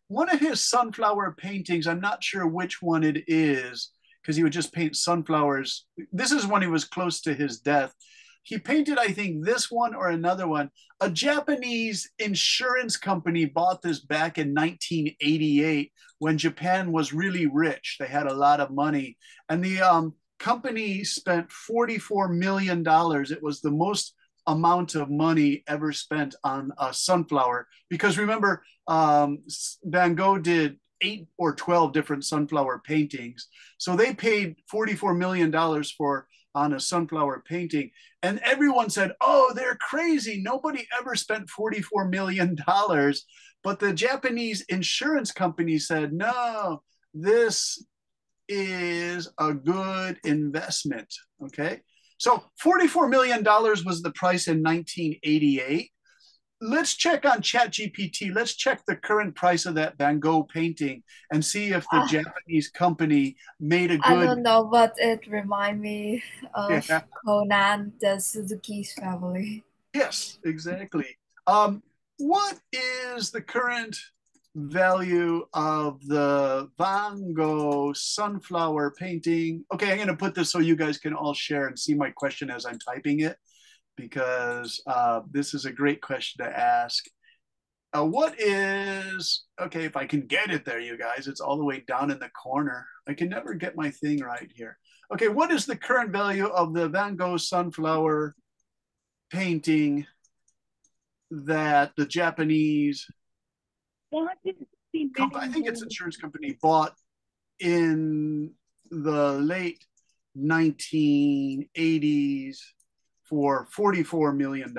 One of his sunflower paintings, I'm not sure which one it is, because he would just paint sunflowers. This is when he was close to his death. He painted, I think, this one or another one. A Japanese insurance company bought this back in 1988 when Japan was really rich. They had a lot of money. And the company spent $44 million. It was the most amount of money ever spent on a sunflower, because remember, Van Gogh did 8 or 12 different sunflower paintings, so they paid $44 million on a sunflower painting, and everyone said, oh, they're crazy, nobody ever spent $44 million. But the Japanese insurance company said, no, this is a good investment. Okay, so $44 million was the price in 1988. let's check on ChatGPT. Let's check the current price of that Van Gogh painting and see if the Japanese company made a good. I don't know, but it reminds me of Yeah. Conan, the Suzuki's family. Yes, exactly. What is the current value of the Van Gogh sunflower painting? Okay, I'm going to put this so you guys can all share and see my question as I'm typing it, because this is a great question to ask. What is, okay, if I can get it there, you guys, it's all the way down in the corner. I can never get my thing right here. Okay, what is the current value of the Van Gogh sunflower painting that the Japanese, I think it's insurance company, bought in the late 1980s for $44 million.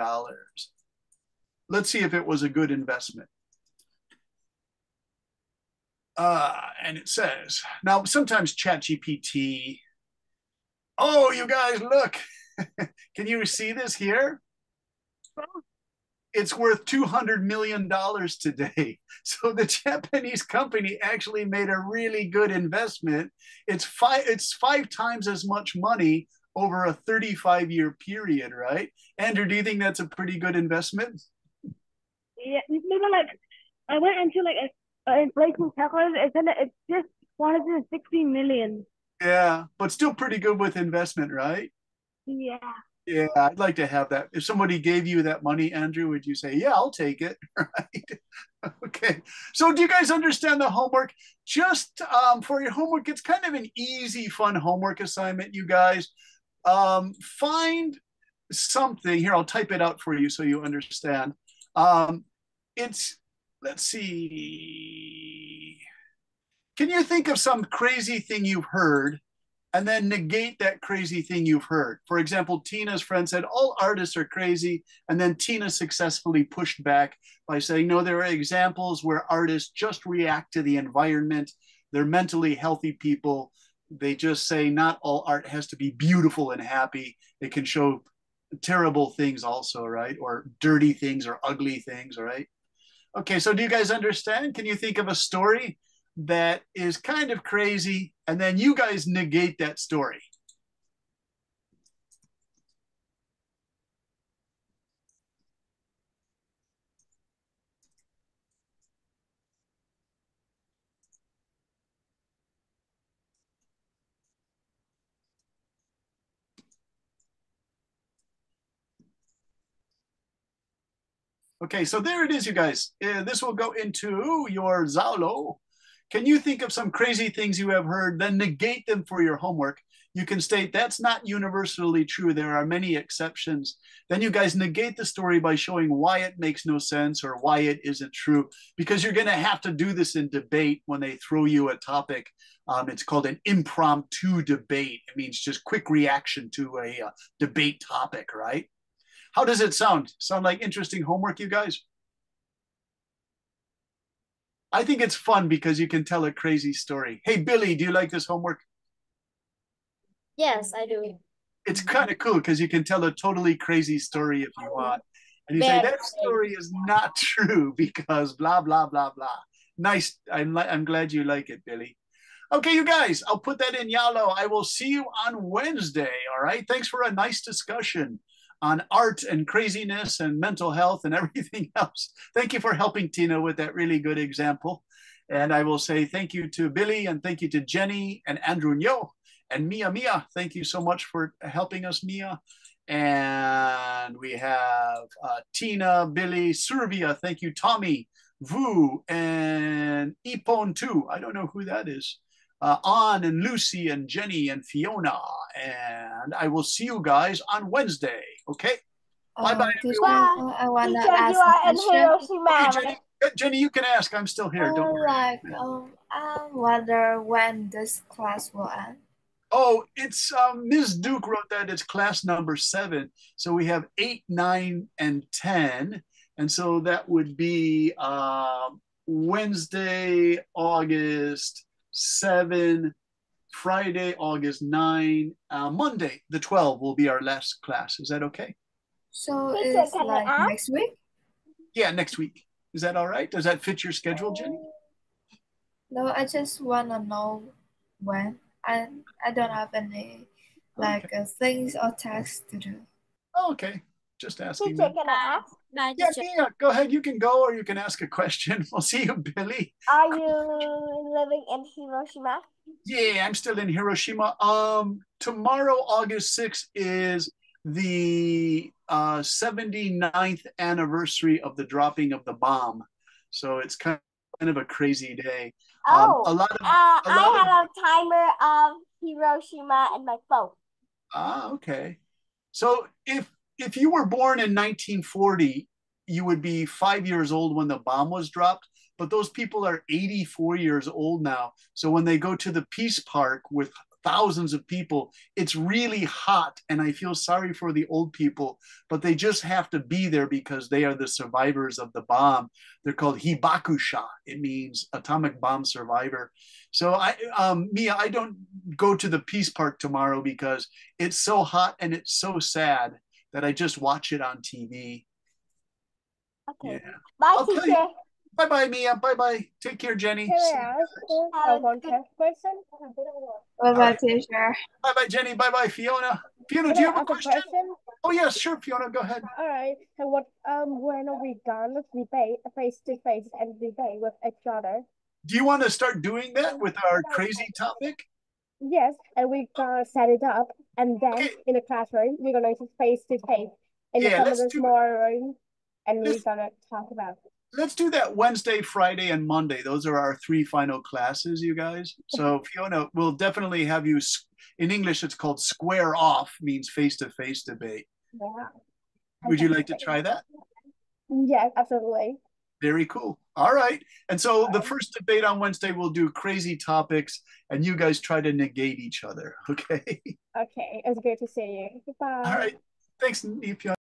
Let's see if it was a good investment. And it says, now sometimes ChatGPT, oh, you guys, look, can you see this here? It's worth $200 million today. So the Japanese company actually made a really good investment. It's five times as much money over a 35-year period, right? Andrew, do you think that's a pretty good investment? Yeah, like I went into like an inflation calculator. It said that it's just 160 million. Yeah, but still pretty good with investment, right? Yeah. Yeah, I'd like to have that. If somebody gave you that money, Andrew, would you say, yeah, I'll take it, right? Okay. So do you guys understand the homework? Just for your homework, it's kind of an easy, fun homework assignment, you guys. Find something. Here, I'll type it out for you so you understand. Let's see. Can you think of some crazy thing you've heard and then negate that crazy thing you've heard? For example, Tina's friend said, all artists are crazy. And then Tina successfully pushed back by saying, no, there are examples where artists just react to the environment. They're mentally healthy people. They just say not all art has to be beautiful and happy. It can show terrible things also, right? Or dirty things or ugly things, right? Okay, so do you guys understand? Can you think of a story that is kind of crazy and then you guys negate that story? Okay, so there it is, you guys. This will go into your Zalo. Can you think of some crazy things you have heard, then negate them for your homework? You can state that's not universally true. There are many exceptions. Then you guys negate the story by showing why it makes no sense or why it isn't true, because you're going to have to do this in debate when they throw you a topic. It's called an impromptu debate. It means just quick reaction to a debate topic, right? How does it sound? Sound like interesting homework, you guys? I think it's fun because you can tell a crazy story. Hey, Billy, do you like this homework? Yes, I do. It's kind of cool because you can tell a totally crazy story if you want. And you say, that story is not true because blah, blah, blah, blah. Nice. I'm glad you like it, Billy. Okay, you guys, I'll put that in Yalo. I will see you on Wednesday, all right? Thanks for a nice discussion on art and craziness and mental health and everything else. Thank you for helping Tina with that really good example. And I will say thank you to Billy and thank you to Jenny and Andrew Nyo and Mia. Thank you so much for helping us, Mia. And we have Tina, Billy, Survia. Thank you, Tommy, Vu, and Ipon too. I don't know who that is. An and Lucy and Jenny and Fiona. And I will see you guys on Wednesday. Okay? Bye-bye, everyone. I want to ask a question. Okay, Jenny, you can ask. I'm still here. Don't worry. I wonder when this class will end. Oh, it's Ms. Duke wrote that it's class number 7. So we have 8, 9, and 10. And so that would be Wednesday, August 7, Friday, August 9, Monday, the 12 will be our last class. Is that okay? So it's like next week? Yeah, next week. Is that all right? Does that fit your schedule, Jenny? No, I just want to know when. I don't have any like things or tasks to do. Oh, okay. Just asking. Teacher, can I ask? Yeah, Mia, go ahead. You can go or you can ask a question. We'll see you, Billy. Are you living in Hiroshima? Yeah, I'm still in Hiroshima. Tomorrow, August 6th, is the 79th anniversary of the dropping of the bomb. So it's kind of a crazy day. Oh, I have a timer of Hiroshima in my phone. Okay. So if you were born in 1940, you would be 5 years old when the bomb was dropped. But those people are 84 years old now. So when they go to the Peace Park with thousands of people, it's really hot. And I feel sorry for the old people, but they just have to be there because they are the survivors of the bomb. They're called Hibakusha. It means atomic bomb survivor. So Mia, I don't go to the Peace Park tomorrow because it's so hot and it's so sad that I just watch it on TV. Okay. Yeah. Bye, teacher. Bye-bye, Mia. Bye-bye. Take care, Jenny. Can I ask a contest question? Bye-bye, teacher. Bye-bye, Jenny. Bye-bye, Fiona. Fiona, do you have a question? Oh, yes, sure, Fiona. Go ahead. All right. So when are we done with debate, face-to-face and debate with each other? Do you want to start doing that with our crazy topic? Yes, and we're gonna set it up, and then in the classroom, we're gonna use face-to-face in some of the smaller rooms, and we're gonna talk about it. Let's do that Wednesday, Friday, and Monday. Those are our 3 final classes, you guys. So Fiona, we'll definitely have you, in English, it's called square off, means face-to-face debate. Yeah. Would you like to try that? Yes, absolutely. Very cool. All right. And so the first debate on Wednesday, we'll do crazy topics, and you guys try to negate each other, okay? Okay, it's good to see you. Goodbye. All right. Thanks, Fiona.